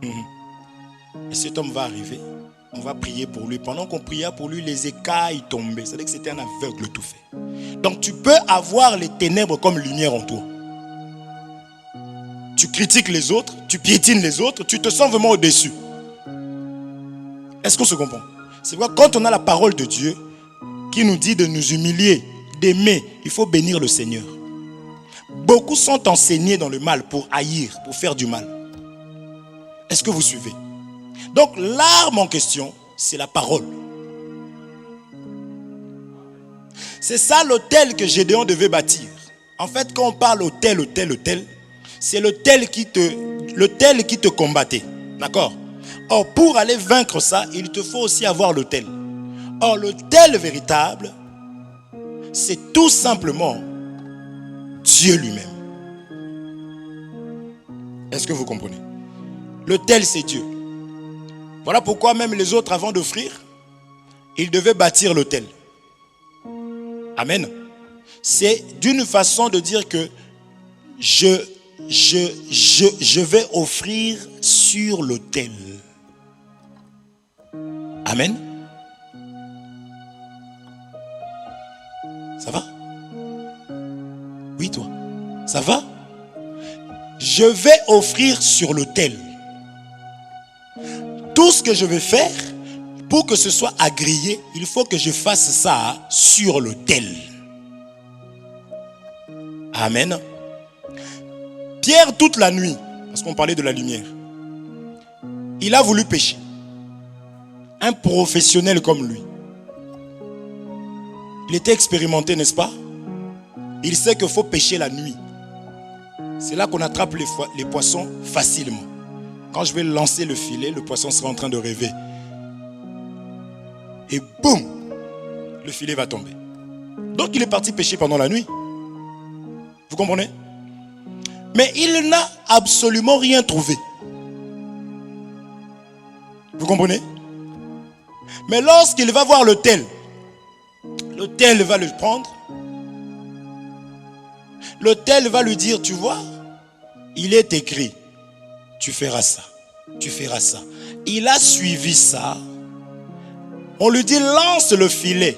Et cet homme va arriver. On va prier pour lui. Pendant qu'on priait pour lui, les écailles tombaient. C'est-à-dire que c'était un aveugle tout fait. Donc tu peux avoir les ténèbres comme lumière en toi. Tu critiques les autres, tu piétines les autres, tu te sens vraiment au-dessus. Est-ce qu'on se comprend? C'est pourquoi quand on a la parole de Dieu qui nous dit de nous humilier, d'aimer, il faut bénir le Seigneur. Beaucoup sont enseignés dans le mal pour haïr, pour faire du mal. Est-ce que vous suivez? Donc l'arme en question, c'est la parole. C'est ça l'autel que Gédéon devait bâtir. En fait, quand on parle autel, c'est l'autel qui te combattait. D'accord? Or, pour aller vaincre ça, il te faut aussi avoir l'autel. Or, l'autel véritable, c'est tout simplement Dieu lui-même. Est-ce que vous comprenez? L'autel, c'est Dieu. Voilà pourquoi même les autres, avant d'offrir, ils devaient bâtir l'autel. Amen. C'est d'une façon de dire que je vais offrir sur l'autel. Amen. Ça va? Oui, toi. Ça va? Je vais offrir sur l'autel. Tout ce que je vais faire, pour que ce soit agréé, il faut que je fasse ça sur l'autel. Amen. Pierre, toute la nuit, parce qu'on parlait de la lumière, il a voulu pécher. Un professionnel comme lui. Il était expérimenté, n'est-ce pas? Il sait qu'il faut pêcher la nuit. C'est là qu'on attrape les poissons facilement. Quand je vais lancer le filet, le poisson sera en train de rêver. Et boum, le filet va tomber. Donc il est parti pêcher pendant la nuit. Vous comprenez? Mais il n'a absolument rien trouvé. Vous comprenez? Mais lorsqu'il va voir l'autel va le prendre. L'autel va lui dire, tu vois, il est écrit, tu feras ça, tu feras ça. Il a suivi ça. On lui dit, lance le filet.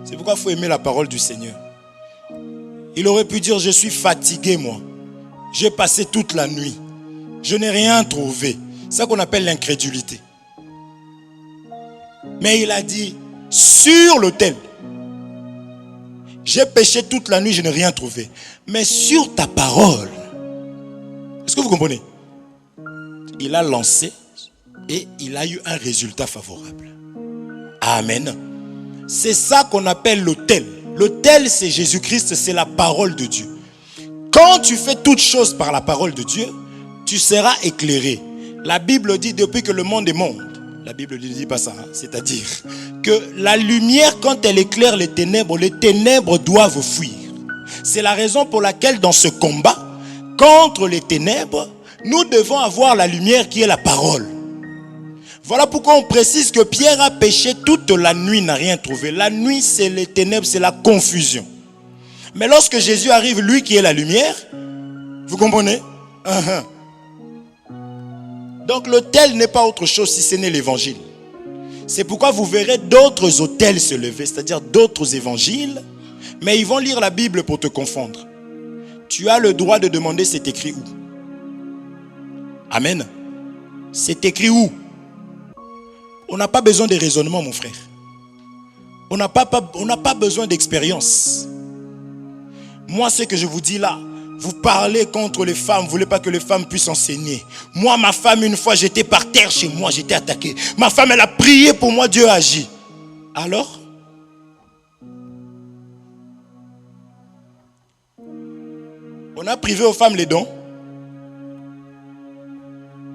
C'est pourquoi il faut aimer la parole du Seigneur. Il aurait pu dire, je suis fatigué moi. J'ai passé toute la nuit. Je n'ai rien trouvé. C'est ça qu'on appelle l'incrédulité. Mais il a dit, sur l'autel, j'ai péché toute la nuit, je n'ai rien trouvé. Mais sur ta parole, est-ce que vous comprenez? Il a lancé et il a eu un résultat favorable. Amen. C'est ça qu'on appelle l'autel. L'autel, c'est Jésus-Christ, c'est la parole de Dieu. Quand tu fais toutes choses par la parole de Dieu, tu seras éclairé. La Bible dit, depuis que le monde est monde, la Bible ne dit pas ça, hein? C'est-à-dire que la lumière, quand elle éclaire les ténèbres doivent fuir. C'est la raison pour laquelle dans ce combat contre les ténèbres, nous devons avoir la lumière qui est la parole. Voilà pourquoi on précise que Pierre a péché toute la nuit, n'a rien trouvé. La nuit, c'est les ténèbres, c'est la confusion. Mais lorsque Jésus arrive, lui qui est la lumière, vous comprenez? Donc l'autel n'est pas autre chose si ce n'est l'évangile. C'est pourquoi vous verrez d'autres autels se lever, c'est-à-dire d'autres évangiles, mais ils vont lire la Bible pour te confondre. Tu as le droit de demander c'est écrit où? Amen. C'est écrit où? On n'a pas besoin de raisonnement, mon frère. On n'a pas besoin d'expérience. Moi, ce que je vous dis là, vous parlez contre les femmes, vous ne voulez pas que les femmes puissent enseigner. Moi, ma femme, une fois, j'étais par terre chez moi, j'étais attaqué. Ma femme, elle a prié pour moi, Dieu a agi. Alors? On a privé aux femmes les dons.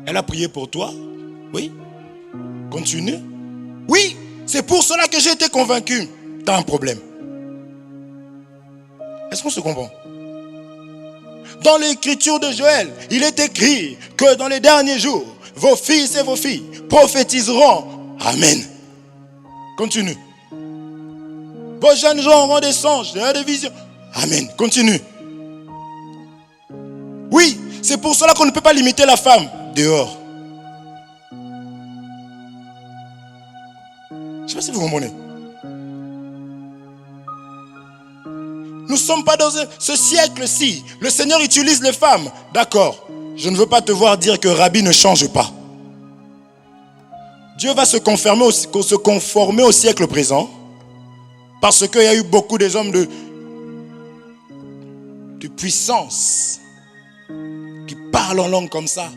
Elle a prié pour toi. Oui. Continue. Oui, c'est pour cela que j'ai été convaincu. Tu as un problème. Est-ce qu'on se comprend? Dans l'écriture de Joël, il est écrit que dans les derniers jours, vos fils et vos filles prophétiseront. Amen. Continue. Vos jeunes gens auront des songes, des visions. Amen. Continue. Oui, c'est pour cela qu'on ne peut pas limiter la femme dehors. Je ne sais pas si vous comprenez. Nous ne sommes pas dans ce siècle-ci. Le Seigneur utilise les femmes. D'accord. Je ne veux pas te voir dire que Rabbi ne change pas. Dieu va se conformer au siècle présent. Parce qu'il y a eu beaucoup des hommes de puissance qui parlent en langue comme ça,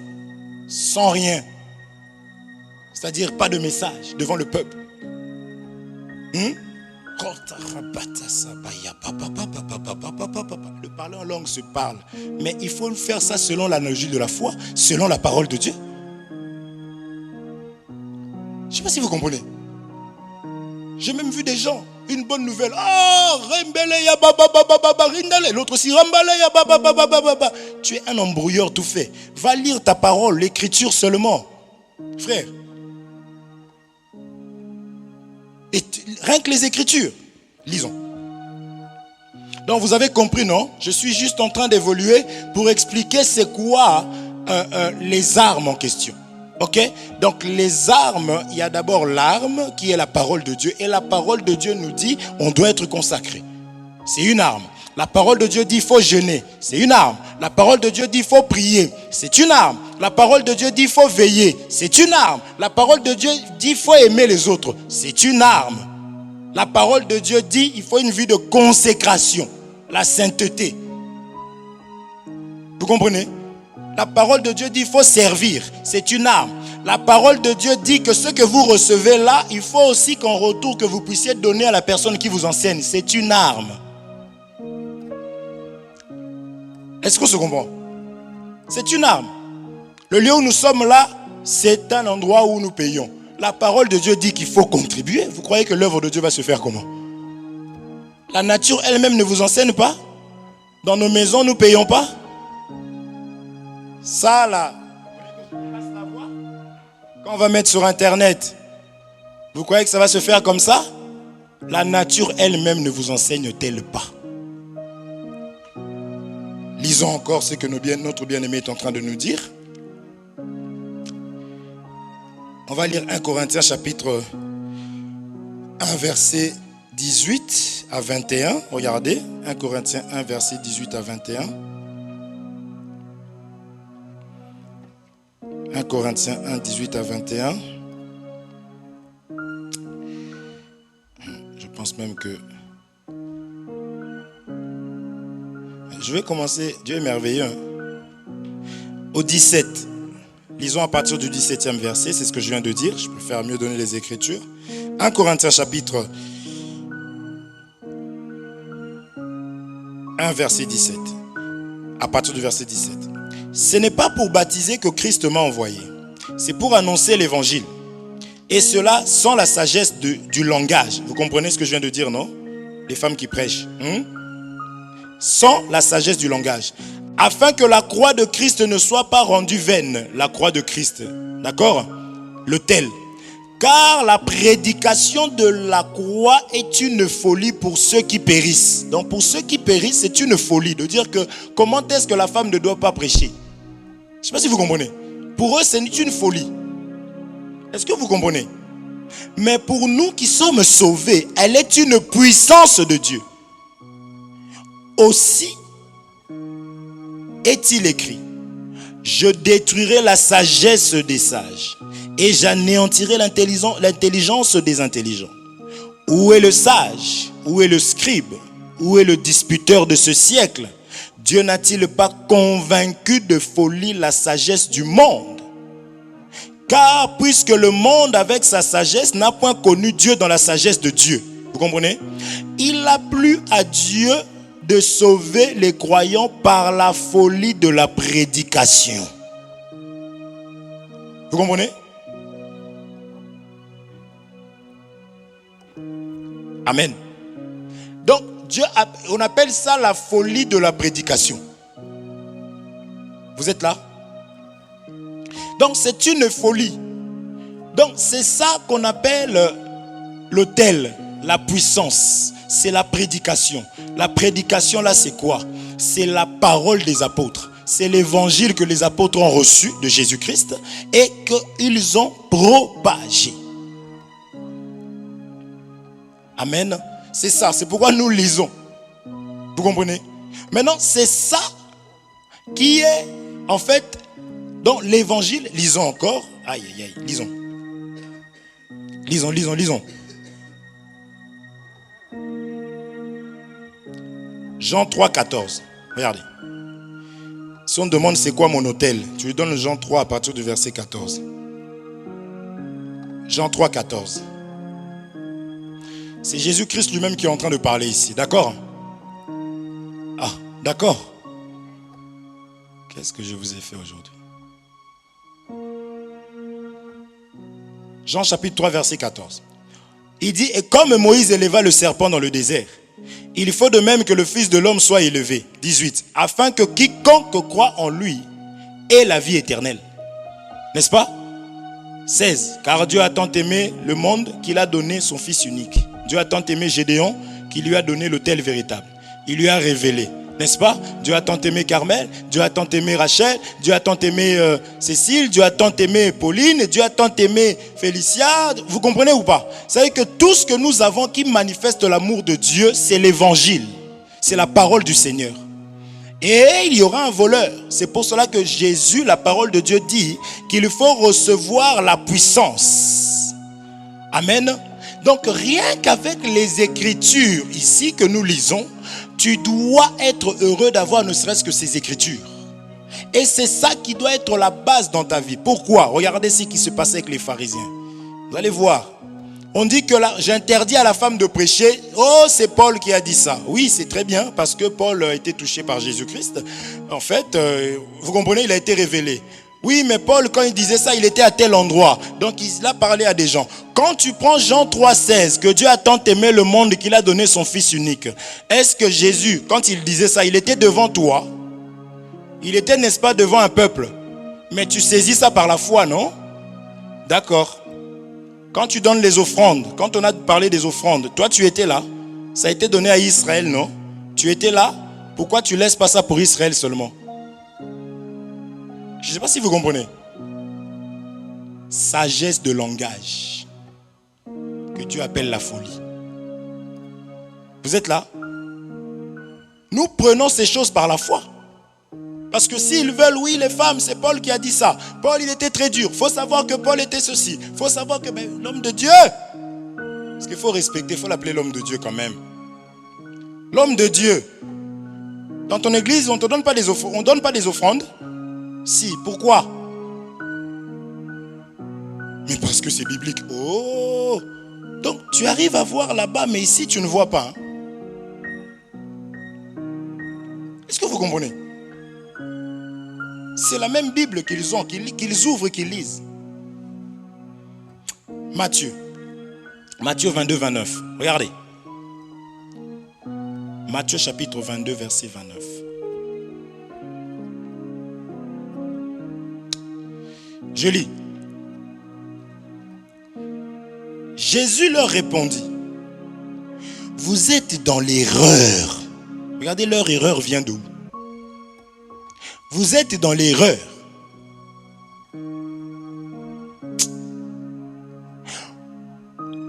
sans rien. C'est-à-dire pas de message devant le peuple. Le parler en langue se parle. Mais il faut faire ça selon l'analogie de la foi, selon la parole de Dieu. Je ne sais pas si vous comprenez. J'ai même vu des gens, une bonne nouvelle. Oh, l'autre aussi, tu es un embrouilleur tout fait. Va lire ta parole, l'écriture seulement. Frère. Et rien que les écritures. Lisons. Donc vous avez compris, non? Je suis juste en train d'évoluer pour expliquer c'est quoi les armes en question. Ok? Donc les armes, il y a d'abord l'arme qui est la parole de Dieu. Et la parole de Dieu nous dit on doit être consacré. C'est une arme. La parole de Dieu dit il faut jeûner. C'est une arme. La parole de Dieu dit il faut prier. C'est une arme. La parole de Dieu dit il faut veiller. C'est une arme. La parole de Dieu dit il faut aimer les autres. C'est une arme. La parole de Dieu dit il faut une vie de consécration. La sainteté. Vous comprenez? La parole de Dieu dit il faut servir. C'est une arme. La parole de Dieu dit que ce que vous recevez là, il faut aussi qu'en retour que vous puissiez donner à la personne qui vous enseigne. C'est une arme. Est-ce qu'on se comprend? C'est une arme. Le lieu où nous sommes là, c'est un endroit où nous payons. La parole de Dieu dit qu'il faut contribuer. Vous croyez que l'œuvre de Dieu va se faire comment? La nature elle-même ne vous enseigne pas? Dans nos maisons, nous ne payons pas? Ça là, quand on va mettre sur internet, vous croyez que ça va se faire comme ça? La nature elle-même ne vous enseigne-t-elle pas? Lisons encore ce que notre bien-aimé est en train de nous dire. On va lire 1 Corinthiens chapitre 1 verset 18 à 21. Regardez, 1 Corinthiens 1 verset 18 à 21. 1 Corinthiens 1, 18 à 21. Je pense même que... Je vais commencer, Dieu est merveilleux. Au 17. Lisons à partir du 17e verset, c'est ce que je viens de dire. Je préfère mieux donner les Écritures. 1 Corinthiens chapitre 1 verset 17. À partir du verset 17. Ce n'est pas pour baptiser que Christ m'a envoyé. C'est pour annoncer l'évangile. Et cela sans la sagesse du langage. Vous comprenez ce que je viens de dire, non? Les femmes qui prêchent. Sans la sagesse du langage. Afin que la croix de Christ ne soit pas rendue vaine. La croix de Christ. D'accord? L'autel. Car la prédication de la croix est une folie pour ceux qui périssent. Donc pour ceux qui périssent, c'est une folie. De dire que comment est-ce que la femme ne doit pas prêcher? Je ne sais pas si vous comprenez. Pour eux, c'est une folie. Est-ce que vous comprenez? Mais pour nous qui sommes sauvés, elle est une puissance de Dieu. Aussi est-il écrit, je détruirai la sagesse des sages et j'anéantirai l'intelligence des intelligents. Où est le sage? Où est le scribe? Où est le disputeur de ce siècle? Dieu n'a-t-il pas convaincu de folie la sagesse du monde? Car puisque le monde avec sa sagesse n'a point connu Dieu dans la sagesse de Dieu. Vous comprenez? Il a plu à Dieu de sauver les croyants par la folie de la prédication. Vous comprenez? Amen. Donc, on appelle ça la folie de la prédication. Vous êtes là? Donc, c'est une folie. Donc, c'est ça qu'on appelle l'autel, la puissance. C'est la prédication. La prédication, là, c'est quoi? C'est la parole des apôtres. C'est l'évangile que les apôtres ont reçu de Jésus-Christ et qu'ils ont propagé. Amen. C'est ça. C'est pourquoi nous lisons. Vous comprenez? Maintenant, c'est ça qui est, en fait, dans l'évangile. Lisons encore. Aïe, aïe, aïe. Lisons. Lisons. Jean 3, 14. Regardez. Si on demande c'est quoi mon hôtel, tu lui donnes Jean 3 à partir du verset 14. Jean 3, 14. C'est Jésus-Christ lui-même qui est en train de parler ici. D'accord? Ah, d'accord. Qu'est-ce que je vous ai fait aujourd'hui? Jean chapitre 3, verset 14. Il dit, et comme Moïse éleva le serpent dans le désert, il faut de même que le Fils de l'homme soit élevé. 18. Afin que quiconque croit en lui ait la vie éternelle. N'est-ce pas? 16. Car Dieu a tant aimé le monde qu'il a donné son Fils unique. Dieu a tant aimé Gédéon qu'il lui a donné l'autel véritable. Il lui a révélé. N'est-ce pas? Dieu a tant aimé Carmel, Dieu a tant aimé Rachel, Dieu a tant aimé Cécile, Dieu a tant aimé Pauline, Dieu a tant aimé Félicia. Vous comprenez ou pas? Vous savez que tout ce que nous avons qui manifeste l'amour de Dieu, c'est l'évangile. C'est la parole du Seigneur. Et il y aura un voleur. C'est pour cela que Jésus, la parole de Dieu, dit qu'il faut recevoir la puissance. Amen. Donc rien qu'avec les Écritures ici que nous lisons, tu dois être heureux d'avoir ne serait-ce que ces Écritures. Et c'est ça qui doit être la base dans ta vie. Pourquoi? Regardez ce qui se passait avec les pharisiens. Vous allez voir. On dit que là, j'interdis à la femme de prêcher. Oh, c'est Paul qui a dit ça. Oui, c'est très bien parce que Paul a été touché par Jésus-Christ. En fait, vous comprenez, il a été révélé. Oui, mais Paul, quand il disait ça, il était à tel endroit. Donc, il a parlé à des gens. Quand tu prends Jean 3,16, que Dieu a tant aimé le monde qu'il a donné son Fils unique. Est-ce que Jésus, quand il disait ça, il était devant toi? Il était, n'est-ce pas, devant un peuple? Mais tu saisis ça par la foi, non? D'accord. Quand tu donnes les offrandes, quand on a parlé des offrandes, toi tu étais là. Ça a été donné à Israël, non? Tu étais là. Pourquoi tu laisses pas ça pour Israël seulement? Je ne sais pas si vous comprenez. Sagesse de langage que Dieu appelle la folie. Vous êtes là? Nous prenons ces choses par la foi. Parce que s'ils veulent, oui, les femmes, c'est Paul qui a dit ça. Paul, il était très dur. Il faut savoir que Paul était ceci. Il faut savoir que l'homme de Dieu. Parce qu'il faut respecter, il faut l'appeler l'homme de Dieu quand même. L'homme de Dieu. Dans ton église, on ne te donne pas des offrandes. On donne pas des offrandes. Si, pourquoi? Mais parce que c'est biblique. Oh! Donc, tu arrives à voir là-bas, mais ici, tu ne vois pas. Hein? Est-ce que vous comprenez? C'est la même Bible qu'ils ont, qu'ils ouvrent et qu'ils lisent. Matthieu 22, 29. Regardez. Matthieu chapitre 22, verset 29. Je lis. Jésus leur répondit, vous êtes dans l'erreur. Regardez, leur erreur vient d'où? Vous êtes dans l'erreur.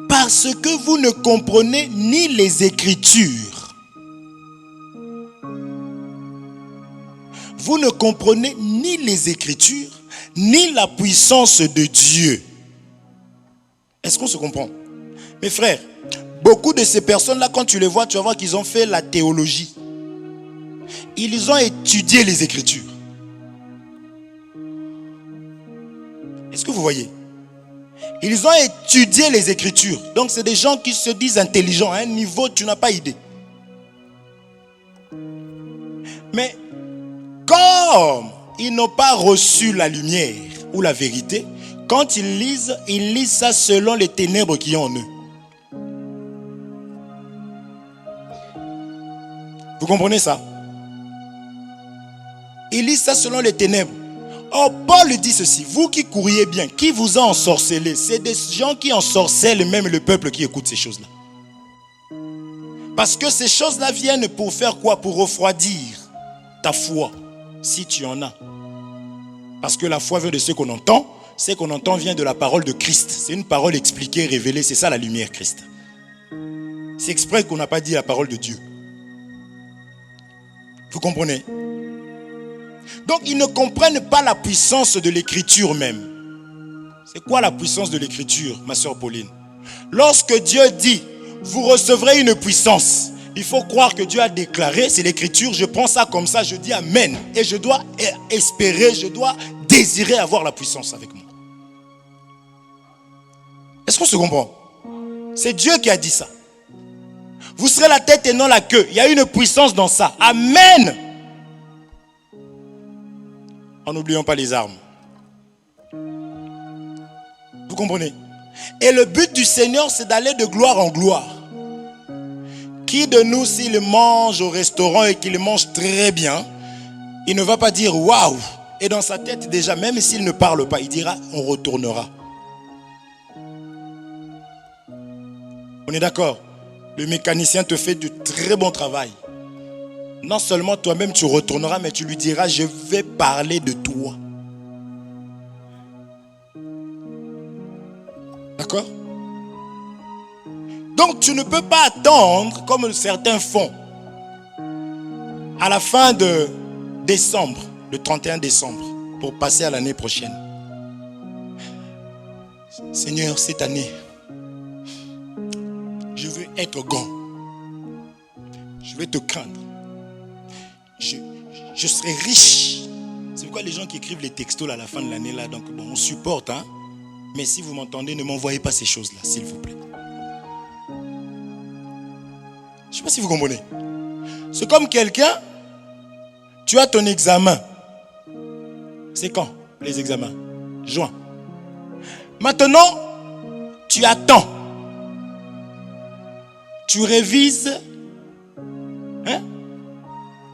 Parce que vous ne comprenez ni les Écritures. Vous ne comprenez ni les Écritures, ni la puissance de Dieu. Est-ce qu'on se comprend? Mes frères, beaucoup de ces personnes-là, quand tu les vois, tu vas voir qu'ils ont fait la théologie. Ils ont étudié les Écritures. Est-ce que vous voyez? Ils ont étudié les Écritures. Donc c'est des gens qui se disent intelligents. À un niveau, tu n'as pas idée. Mais comme ils n'ont pas reçu la lumière ou la vérité, quand ils lisent ça selon les ténèbres qui ont en eux. Vous comprenez ça? Ils lisent ça selon les ténèbres. Or, Paul dit ceci, vous qui courriez bien, qui vous a ensorcelé? C'est des gens qui ensorcellent même le peuple qui écoute ces choses-là. Parce que ces choses-là viennent pour faire quoi? Pour refroidir ta foi, si tu en as. Parce que la foi vient de ce qu'on entend. Ce qu'on entend vient de la parole de Christ. C'est une parole expliquée, révélée. C'est ça la lumière, Christ. C'est exprès qu'on n'a pas dit la parole de Dieu. Vous comprenez? Donc ils ne comprennent pas la puissance de l'écriture même. C'est quoi la puissance de l'écriture, ma soeur Pauline? Lorsque Dieu dit, vous recevrez une puissance, il faut croire que Dieu a déclaré, c'est l'écriture, je prends ça comme ça, je dis amen. Et je dois espérer, je dois désirer avoir la puissance avec moi. qu'on se comprend? C'est Dieu qui a dit ça. Vous serez la tête et non la queue. Il y a une puissance dans ça. Amen. En n'oubliant pas les armes. Vous comprenez? Et le but du Seigneur, c'est d'aller de gloire en gloire. Qui de nous, s'il mange au restaurant et qu'il mange très bien, il ne va pas dire waouh. Et dans sa tête déjà, même s'il ne parle pas, il dira on retournera. On est d'accord? Le mécanicien te fait du très bon travail. Non seulement toi-même tu retourneras, mais tu lui diras je vais parler de toi. D'accord? Donc tu ne peux pas attendre, comme certains font, à la fin de décembre, le 31 décembre, pour passer à l'année prochaine. Seigneur, cette année, je veux être grand. Je vais te craindre. Je serai riche. C'est pourquoi les gens qui écrivent les textos là, à la fin de l'année, là, donc bon, on supporte, hein. Mais si vous m'entendez, ne m'envoyez pas ces choses-là, s'il vous plaît. Je ne sais pas si vous comprenez. C'est comme quelqu'un, tu as ton examen. C'est quand les examens? Juin. Maintenant, tu attends. Tu révises. Hein?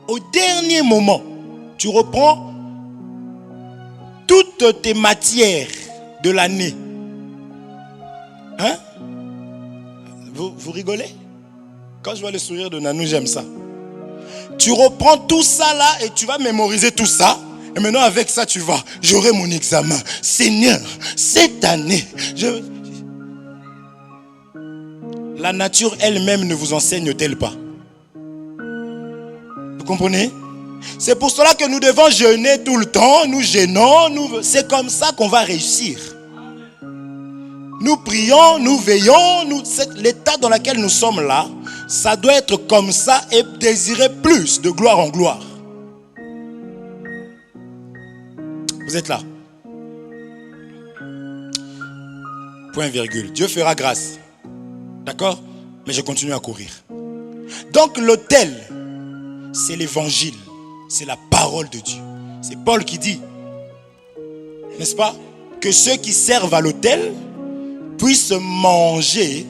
Au dernier moment, tu reprends toutes tes matières de l'année. Hein? Vous rigolez? Quand je vois le sourire de Nanou, j'aime ça. Tu reprends tout ça là et tu vas mémoriser tout ça. Et maintenant avec ça tu vas. J'aurai mon examen. Seigneur, cette année, la nature elle-même ne vous enseigne-t-elle pas? Vous comprenez? C'est pour cela que nous devons jeûner tout le temps. Nous jeûnons. C'est comme ça qu'on va réussir. Nous prions, nous veillons. L'état dans lequel nous sommes là, ça doit être comme ça et désirer plus de gloire en gloire. Vous êtes là? Point virgule. Dieu fera grâce. D'accord? Mais je continue à courir. Donc l'autel, c'est l'évangile. C'est la parole de Dieu. C'est Paul qui dit, n'est-ce pas, que ceux qui servent à l'autel puissent manger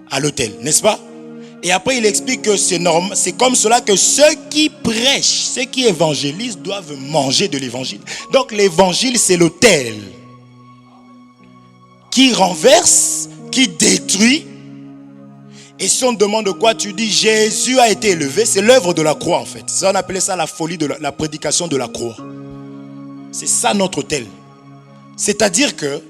à l'autel, n'est-ce pas? Et après il explique que c'est normal, c'est comme cela que ceux qui prêchent, ceux qui évangélisent doivent manger de l'évangile. Donc l'évangile c'est l'autel qui renverse, qui détruit. Et si on te demande quoi, tu dis Jésus a été élevé, c'est l'œuvre de la croix en fait. Ça, on appelait ça la folie de la prédication de la croix. C'est ça notre autel. C'est-à-dire que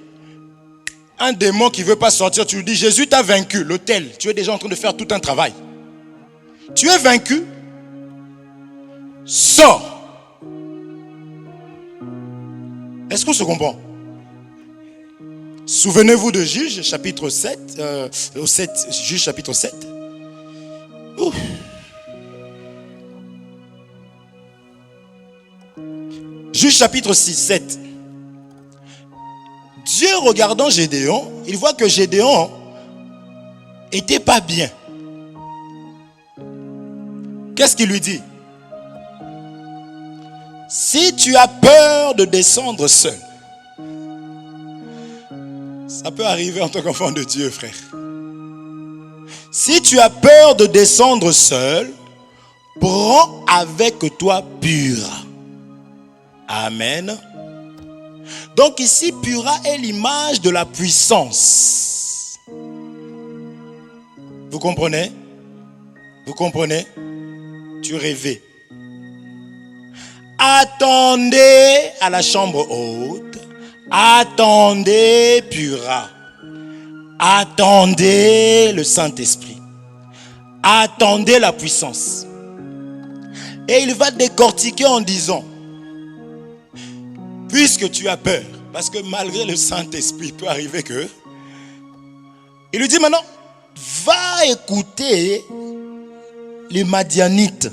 un démon qui ne veut pas sortir, tu lui dis Jésus t'a vaincu, l'autel. Tu es déjà en train de faire tout un travail. Tu es vaincu, sors. Est-ce qu'on se comprend? Souvenez-vous de Juge chapitre 7, Juge chapitre 7. Ouf. Juge chapitre 6, 7. Dieu regardant Gédéon, il voit que Gédéon était pas bien. Qu'est-ce qu'il lui dit? Si tu as peur de descendre seul, ça peut arriver en tant qu'enfant de Dieu, frère. Si tu as peur de descendre seul, prends avec toi Pura. Amen. Donc ici, Pura est l'image de la puissance. Vous comprenez? Vous comprenez? Tu rêvais. Attendez à la chambre haute. Attendez Pura. Attendez le Saint-Esprit. Attendez la puissance. Et il va décortiquer en disant, puisque tu as peur, parce que malgré le Saint-Esprit, il peut arriver que... Il lui dit maintenant, va écouter les Madianites.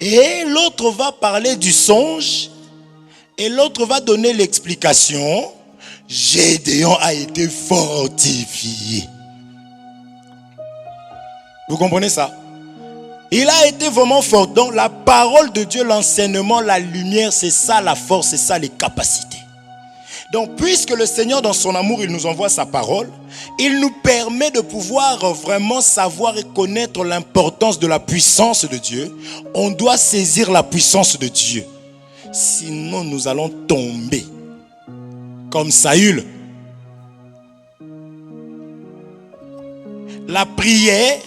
Et l'autre va parler du songe. Et l'autre va donner l'explication. Gédéon a été fortifié. Vous comprenez ça? Il a été vraiment fort. Donc la parole de Dieu, l'enseignement, la lumière, c'est ça la force, c'est ça les capacités. Donc puisque le Seigneur dans son amour, il nous envoie sa parole, il nous permet de pouvoir vraiment savoir et connaître l'importance de la puissance de Dieu. On doit saisir la puissance de Dieu. Sinon nous allons tomber comme Saül. La prière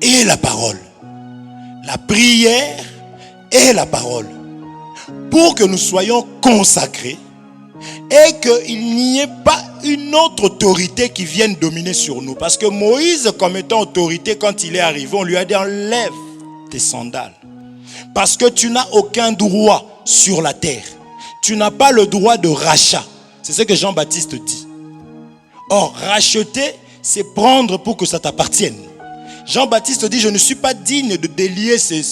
et la parole. La prière et la parole. Pour que nous soyons consacrés et qu'il n'y ait pas une autre autorité qui vienne dominer sur nous. Parce que Moïse, comme étant autorité, quand il est arrivé, on lui a dit enlève tes sandales. Parce que tu n'as aucun droit sur la terre. Tu n'as pas le droit de rachat. C'est ce que Jean-Baptiste dit. Or, racheter, c'est prendre pour que ça t'appartienne. Jean-Baptiste dit, je ne suis pas digne de délier ses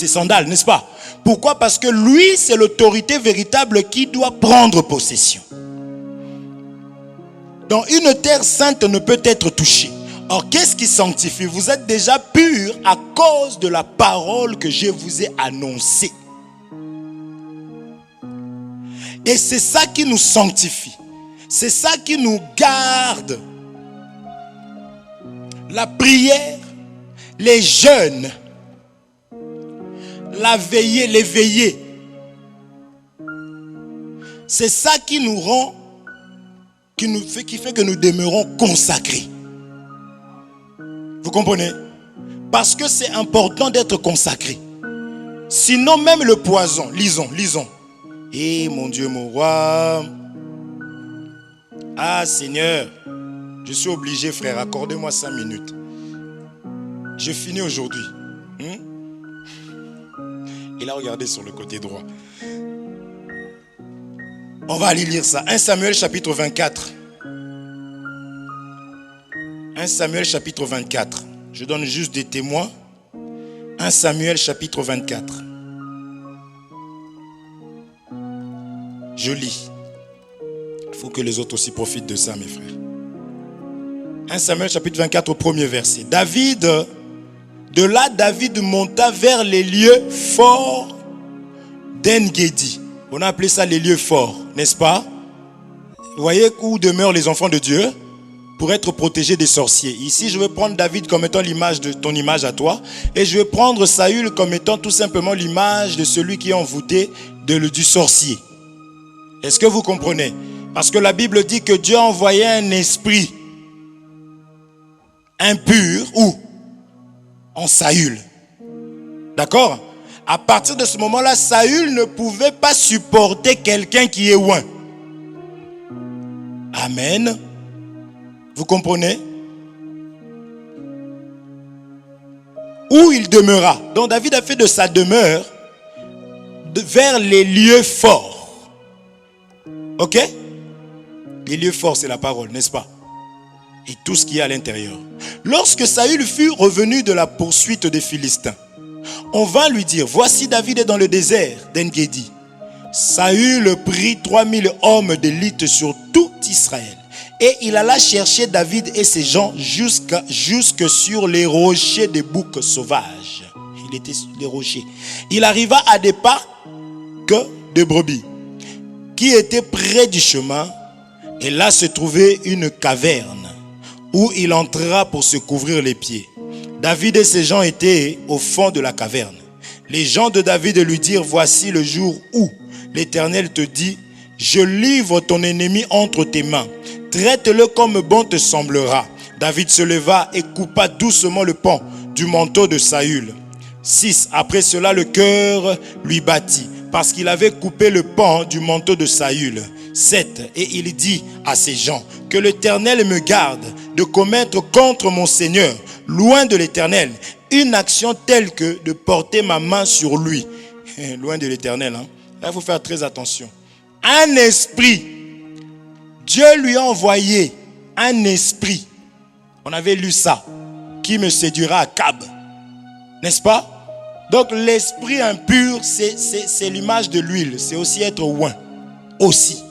sandales, n'est-ce pas? Pourquoi? Parce que lui, c'est l'autorité véritable qui doit prendre possession. Donc, une terre sainte ne peut être touchée. Or, qu'est-ce qui sanctifie? Vous êtes déjà purs à cause de la parole que je vous ai annoncée. Et c'est ça qui nous sanctifie. C'est ça qui nous garde. La prière, les jeûnes, la veillée, les veillées. C'est ça qui nous rend, qui fait que nous demeurons consacrés. Vous comprenez? Parce que c'est important d'être consacré. Sinon même le poison, lisons. Eh mon Dieu, mon roi. Ah Seigneur. Je suis obligé, frère, accordez-moi 5 minutes. Je finis aujourd'hui. Il a regardé sur le côté droit. On va aller lire ça. 1 Samuel chapitre 24. 1 Samuel chapitre 24. Je donne juste des témoins. 1 Samuel chapitre 24. Je lis. Il faut que les autres aussi profitent de ça, mes frères. 1 Samuel chapitre 24 au premier verset. David monta vers les lieux forts d'En-Gedi. On a appelé ça les lieux forts, n'est-ce pas? Vous voyez où demeurent les enfants de Dieu pour être protégés des sorciers. Ici, je vais prendre David comme étant l'image de ton image à toi. Et je vais prendre Saül comme étant tout simplement l'image de celui qui est envoûté du sorcier. Est-ce que vous comprenez? Parce que la Bible dit que Dieu a envoyé un esprit impur ou en Saül. D'accord? À partir de ce moment-là, Saül ne pouvait pas supporter quelqu'un qui est oint. Amen. Vous comprenez? Où il demeura. Donc David a fait de sa demeure vers les lieux forts. Ok? Les lieux forts, c'est la parole, n'est-ce pas? Et tout ce qui est à l'intérieur. Lorsque Saül fut revenu de la poursuite des Philistins, on vint lui dire, voici David est dans le désert d'En-Gedi. Saül prit 3000 hommes d'élite sur tout Israël. Et il alla chercher David et ses gens jusque sur les rochers des boucs sauvages. Il était sur les rochers. Il arriva à des parcs de brebis qui étaient près du chemin. Et là se trouvait une caverne où il entra pour se couvrir les pieds. David et ses gens étaient au fond de la caverne. Les gens de David lui dirent, voici le jour où l'Éternel te dit, je livre ton ennemi entre tes mains. Traite-le comme bon te semblera. David se leva et coupa doucement le pan du manteau de Saül. 6. Après cela, le cœur lui battit, parce qu'il avait coupé le pan du manteau de Saül. 7. Et il dit à ses gens, que l'Éternel me garde de commettre contre mon Seigneur, loin de l'Éternel, une action telle que de porter ma main sur lui. Loin de l'Éternel, hein? Là, il faut faire très attention. Un esprit, Dieu lui a envoyé un esprit. On avait lu ça, qui me séduira à Cab, n'est-ce pas? Donc l'esprit impur, c'est l'image de l'huile, c'est aussi être oint, aussi.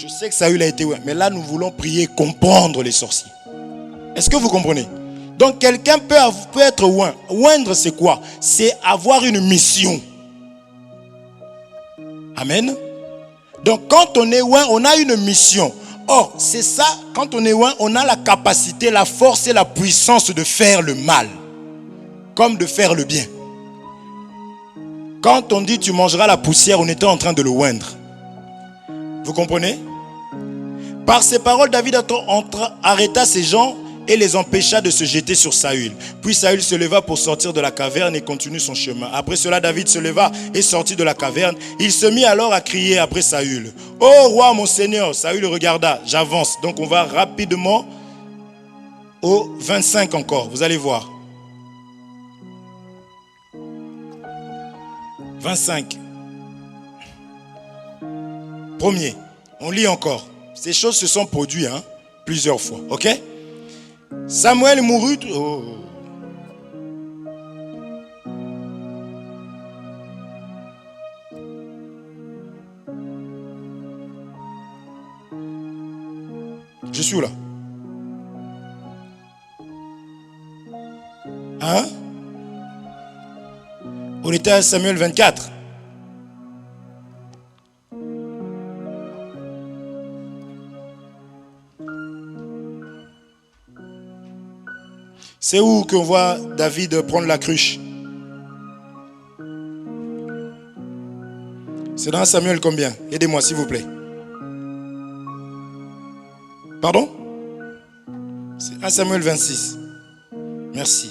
Je sais que Saül a été oint, mais là nous voulons prier, comprendre les sorciers. Est-ce que vous comprenez? Donc quelqu'un peut être oint. Oindre c'est quoi? C'est avoir une mission. Amen. Donc quand on est oint, on a une mission. Or, c'est ça, quand on est oint, on a la capacité, la force et la puissance de faire le mal, comme de faire le bien. Quand on dit tu mangeras la poussière, on était en train de le oindre. Vous comprenez? Par ces paroles, David arrêta ces gens et les empêcha de se jeter sur Saül. Puis Saül se leva pour sortir de la caverne et continue son chemin. Après cela, David se leva et sortit de la caverne. Il se mit alors à crier après Saül. « Oh roi, mon Seigneur !» Saül regarda. J'avance. Donc on va rapidement au 25 encore. Vous allez voir. 25. Premier. On lit encore. Ces choses se sont produites plusieurs fois. Ok? Samuel mourut. Oh. Je suis où là? Hein? On était à Samuel 24. C'est où qu'on voit David prendre la cruche? C'est dans Samuel combien? Aidez-moi s'il vous plaît. Pardon? C'est 1 Samuel 26. Merci.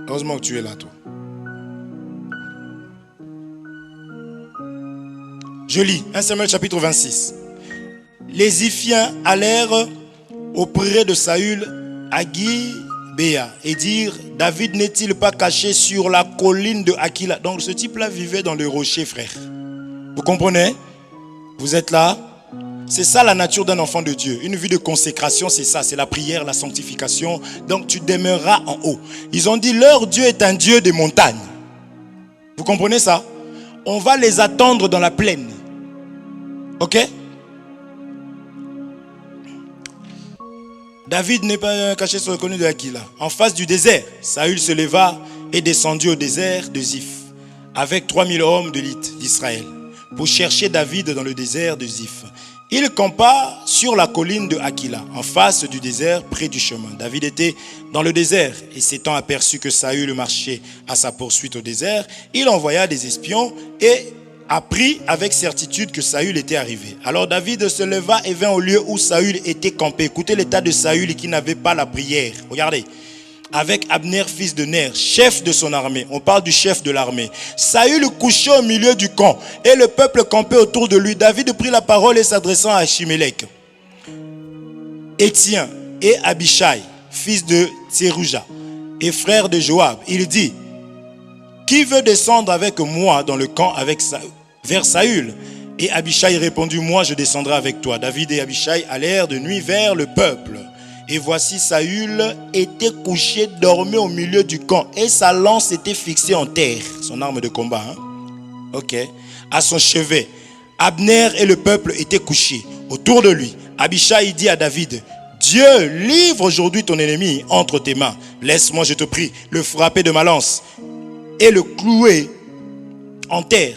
Heureusement que tu es là, toi. Je lis 1 Samuel chapitre 26. Les Iphiens allèrent auprès de Saül à Gibéa et dire: David n'est-il pas caché sur la colline de Aquila? Donc ce type-là vivait dans le rocher, frère. Vous comprenez? Vous êtes là? C'est ça la nature d'un enfant de Dieu. Une vie de consécration, c'est ça. C'est la prière, la sanctification. Donc tu demeureras en haut. Ils ont dit leur Dieu est un Dieu des montagnes. Vous comprenez ça? On va les attendre dans la plaine. Ok? David n'est pas caché sur le colline de Aquila. En face du désert, Saül se leva et descendit au désert de Ziph avec 3000 hommes de l'élite d'Israël pour chercher David dans le désert de Ziph. Il campa sur la colline de Aquila, en face du désert, près du chemin. David était dans le désert et s'étant aperçu que Saül marchait à sa poursuite au désert, il envoya des espions et apprit avec certitude que Saül était arrivé. Alors David se leva et vint au lieu où Saül était campé. Écoutez l'état de Saül qui n'avait pas la prière. Regardez. Avec Abner, fils de Ner, chef de son armée. On parle du chef de l'armée. Saül couchait au milieu du camp et le peuple campait autour de lui. David prit la parole et s'adressant à Achimélec, Étienne et Abishai, fils de Tserouja et frère de Joab, il dit: qui veut descendre avec moi dans le camp vers Saül? Et Abishai répondit: moi je descendrai avec toi. David et Abishai allèrent de nuit vers le peuple. Et voici Saül était couché, dormait au milieu du camp. Et sa lance était fixée en terre. Son arme de combat. Ok. À son chevet. Abner et le peuple étaient couchés autour de lui. Abishai dit à David: Dieu livre aujourd'hui ton ennemi entre tes mains. Laisse-moi, je te prie, le frapper de ma lance et le clouer en terre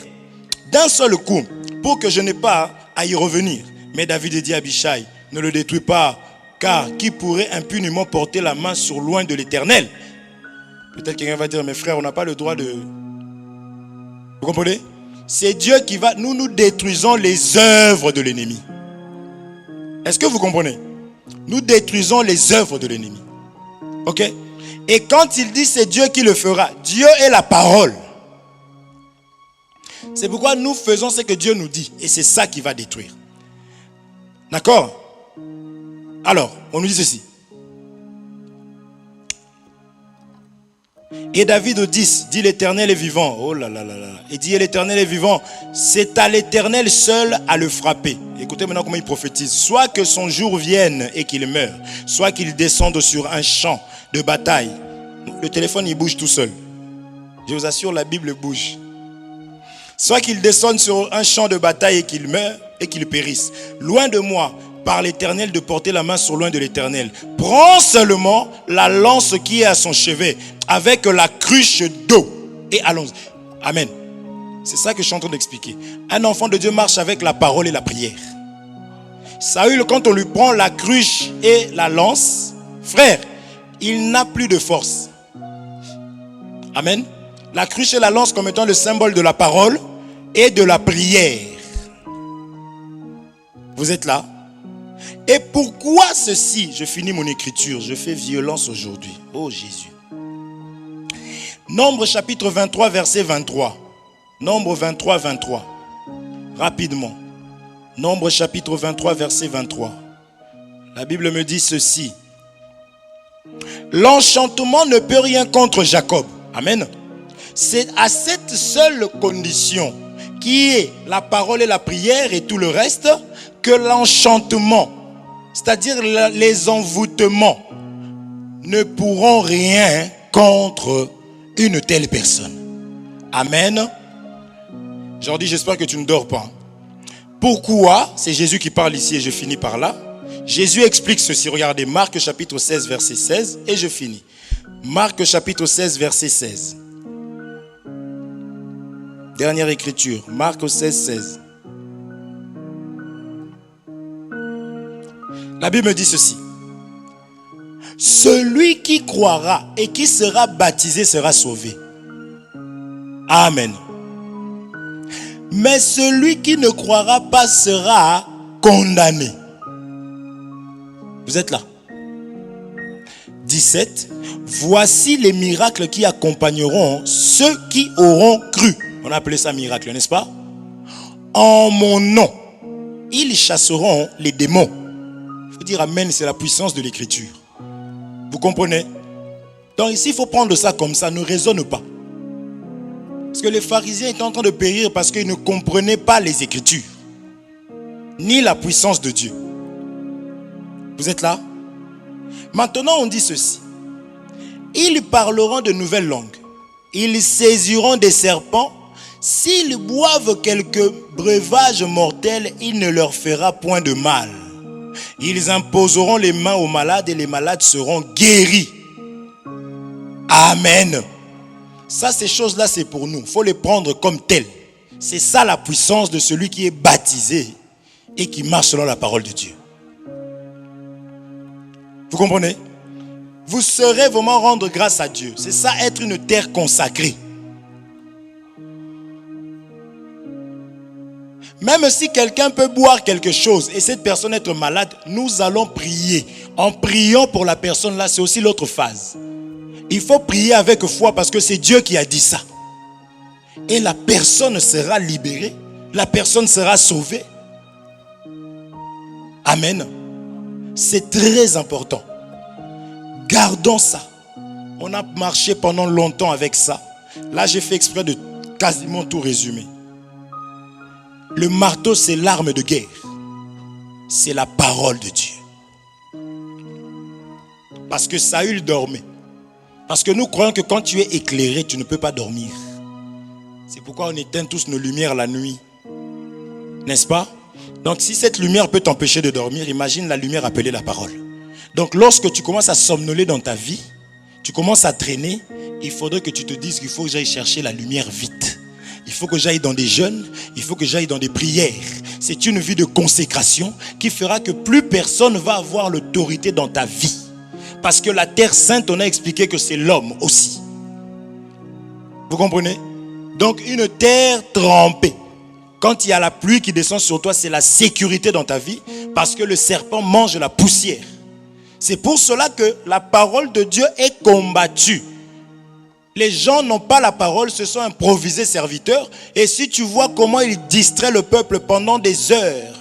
d'un seul coup, pour que je n'ai pas à y revenir. Mais David dit à Abishai: ne le détruis pas, car qui pourrait impunément porter la main sur loin de l'Éternel? Peut-être quelqu'un va dire: mes frères, on n'a pas le droit de... Vous comprenez? C'est Dieu qui va... Nous détruisons les œuvres de l'ennemi. Est-ce que vous comprenez? Nous détruisons les œuvres de l'ennemi. Ok? Et quand il dit c'est Dieu qui le fera, Dieu est la parole. C'est pourquoi nous faisons ce que Dieu nous dit. Et c'est ça qui va détruire. D'accord? Alors, on nous dit ceci. Et David au 10 dit: l'Éternel est vivant. Oh là là là là. Et dit: l'Éternel est vivant. C'est à l'Éternel seul à le frapper. Écoutez maintenant comment il prophétise. Soit que son jour vienne et qu'il meure, soit qu'il descende sur un champ de bataille. Le téléphone il bouge tout seul. Je vous assure, la Bible bouge. Soit qu'ils descendent sur un champ de bataille et qu'ils meurent et qu'ils périssent. Loin de moi, par l'Éternel, de porter la main sur loin de l'Éternel. Prends seulement la lance qui est à son chevet avec la cruche d'eau et allons-y. Amen. C'est ça que je suis en train d'expliquer. Un enfant de Dieu marche avec la parole et la prière. Saül, quand on lui prend la cruche et la lance, frère, il n'a plus de force. Amen. La cruche et la lance comme étant le symbole de la parole et de la prière. Vous êtes là? Et pourquoi ceci? Je finis mon écriture. Je fais violence aujourd'hui. Oh Jésus. Nombre chapitre 23, verset 23. Nombre 23, 23. Rapidement. Nombre chapitre 23, verset 23. La Bible me dit ceci. L'enchantement ne peut rien contre Jacob. Amen. C'est à cette seule condition, qui est la parole et la prière et tout le reste, que l'enchantement, c'est-à-dire les envoûtements, ne pourront rien contre une telle personne. Amen. Jordi, j'espère que tu ne dors pas. Pourquoi? C'est Jésus qui parle ici et je finis par là. Jésus explique ceci. Regardez, Marc chapitre 16, verset 16 et je finis. Marc chapitre 16, verset 16. Dernière écriture, Marc 16, 16. La Bible me dit ceci. Celui qui croira et qui sera baptisé sera sauvé. Amen. Mais celui qui ne croira pas sera condamné. Vous êtes là? 17. Voici les miracles qui accompagneront ceux qui auront cru. On a appelé ça miracle, n'est-ce pas? En mon nom, ils chasseront les démons. Il faut dire amen, c'est la puissance de l'écriture. Vous comprenez? Donc ici, il faut prendre ça comme ça, ne raisonne pas. Parce que les pharisiens étaient en train de périr parce qu'ils ne comprenaient pas les Écritures, ni la puissance de Dieu. Vous êtes là? Maintenant, on dit ceci. Ils parleront de nouvelles langues. Ils saisiront des serpents. S'ils boivent quelques breuvages mortels, il ne leur fera point de mal. Ils imposeront les mains aux malades et les malades seront guéris. Amen. Ça, ces choses-là, c'est pour nous. Il faut les prendre comme telles. C'est ça la puissance de celui qui est baptisé et qui marche selon la parole de Dieu. Vous comprenez? Vous saurez vraiment rendre grâce à Dieu. C'est ça, être une terre consacrée. Même si quelqu'un peut boire quelque chose et cette personne être malade, nous allons prier. En priant pour la personne là, c'est aussi l'autre phase. Il faut prier avec foi parce que c'est Dieu qui a dit ça. Et la personne sera libérée. La personne sera sauvée. Amen. C'est très important. Gardons ça. On a marché pendant longtemps avec ça. Là, j'ai fait exprès de quasiment tout résumer. Le marteau, c'est l'arme de guerre. C'est la parole de Dieu. Parce que Saül dormait. Parce que nous croyons que quand tu es éclairé, tu ne peux pas dormir. C'est pourquoi on éteint tous nos lumières la nuit. N'est-ce pas? Donc si cette lumière peut t'empêcher de dormir, imagine la lumière appelée la parole. Donc lorsque tu commences à somnoler dans ta vie, tu commences à traîner, il faudrait que tu te dises qu'il faut que j'aille chercher la lumière vite. Il faut que j'aille dans des jeûnes, il faut que j'aille dans des prières. C'est une vie de consécration qui fera que plus personne ne va avoir l'autorité dans ta vie. Parce que la terre sainte, on a expliqué que c'est l'homme aussi. Vous comprenez? Donc une terre trempée. Quand il y a la pluie qui descend sur toi, c'est la sécurité dans ta vie. Parce que le serpent mange la poussière. C'est pour cela que la parole de Dieu est combattue. Les gens n'ont pas la parole, se sont improvisés serviteurs. Et si tu vois comment ils distraient le peuple pendant des heures,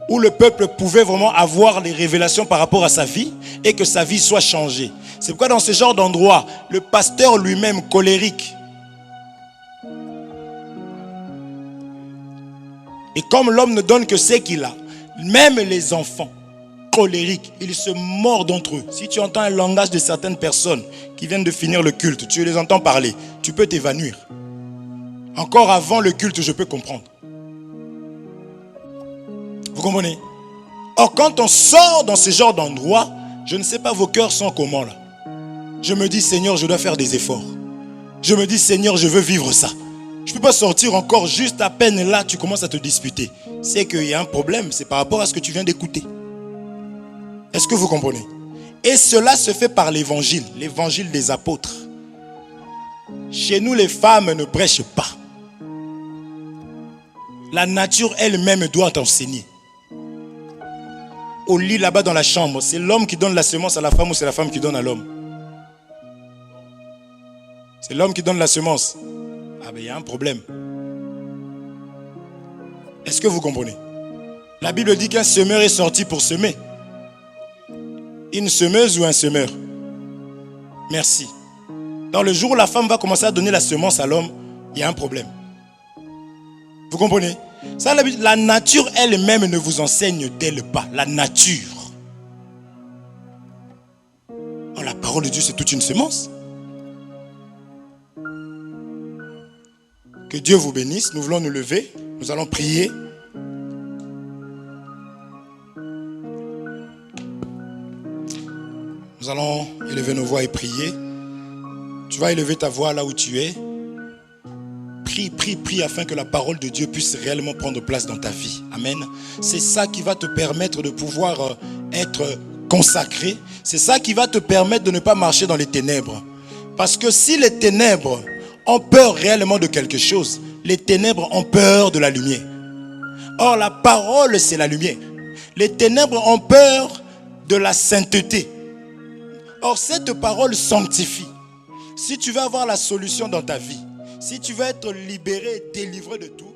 où le peuple pouvait vraiment avoir les révélations par rapport à sa vie et que sa vie soit changée. C'est pourquoi dans ce genre d'endroit, le pasteur lui-même colérique. Et comme l'homme ne donne que ce qu'il a, même les enfants colériques, ils se mordent entre eux. Si tu entends un langage de certaines personnes qui viennent de finir le culte, tu les entends parler, tu peux t'évanouir. Encore avant le culte, je peux comprendre. Vous comprenez? Or, quand on sort dans ce genre d'endroit, je ne sais pas, vos cœurs sont comment là. Je me dis, Seigneur, je dois faire des efforts. Je me dis, Seigneur, je veux vivre ça. Je ne peux pas sortir encore juste à peine là, tu commences à te disputer. C'est qu'il y a un problème, c'est par rapport à ce que tu viens d'écouter. Est-ce que vous comprenez? Et cela se fait par l'évangile des apôtres. Chez nous, les femmes ne prêchent pas. La nature elle-même doit enseigner. Au lit là-bas dans la chambre, c'est l'homme qui donne la semence à la femme ou c'est la femme qui donne à l'homme? C'est l'homme qui donne la semence. Ah ben il y a un problème. Est-ce que vous comprenez? La Bible dit qu'un semeur est sorti pour semer. Une semeuse ou un semeur? Merci. Dans le jour où la femme va commencer à donner la semence à l'homme, il y a un problème. Vous comprenez? Ça, la nature elle-même ne vous enseigne-t-elle pas? La nature. Oh, la parole de Dieu, c'est toute une semence. Que Dieu vous bénisse. Nous voulons nous lever. Nous allons prier. Nous allons élever nos voix et prier. Tu vas élever ta voix là où tu es. Prie afin que la parole de Dieu puisse réellement prendre place dans ta vie. Amen. C'est ça qui va te permettre de pouvoir être consacré. C'est ça qui va te permettre de ne pas marcher dans les ténèbres. Parce que si les ténèbres ont peur réellement de quelque chose, les ténèbres ont peur de la lumière. Or, la parole, c'est la lumière. Les ténèbres ont peur de la sainteté. Or, cette parole sanctifie. Si tu veux avoir la solution dans ta vie, si tu veux être libéré, délivré de tout,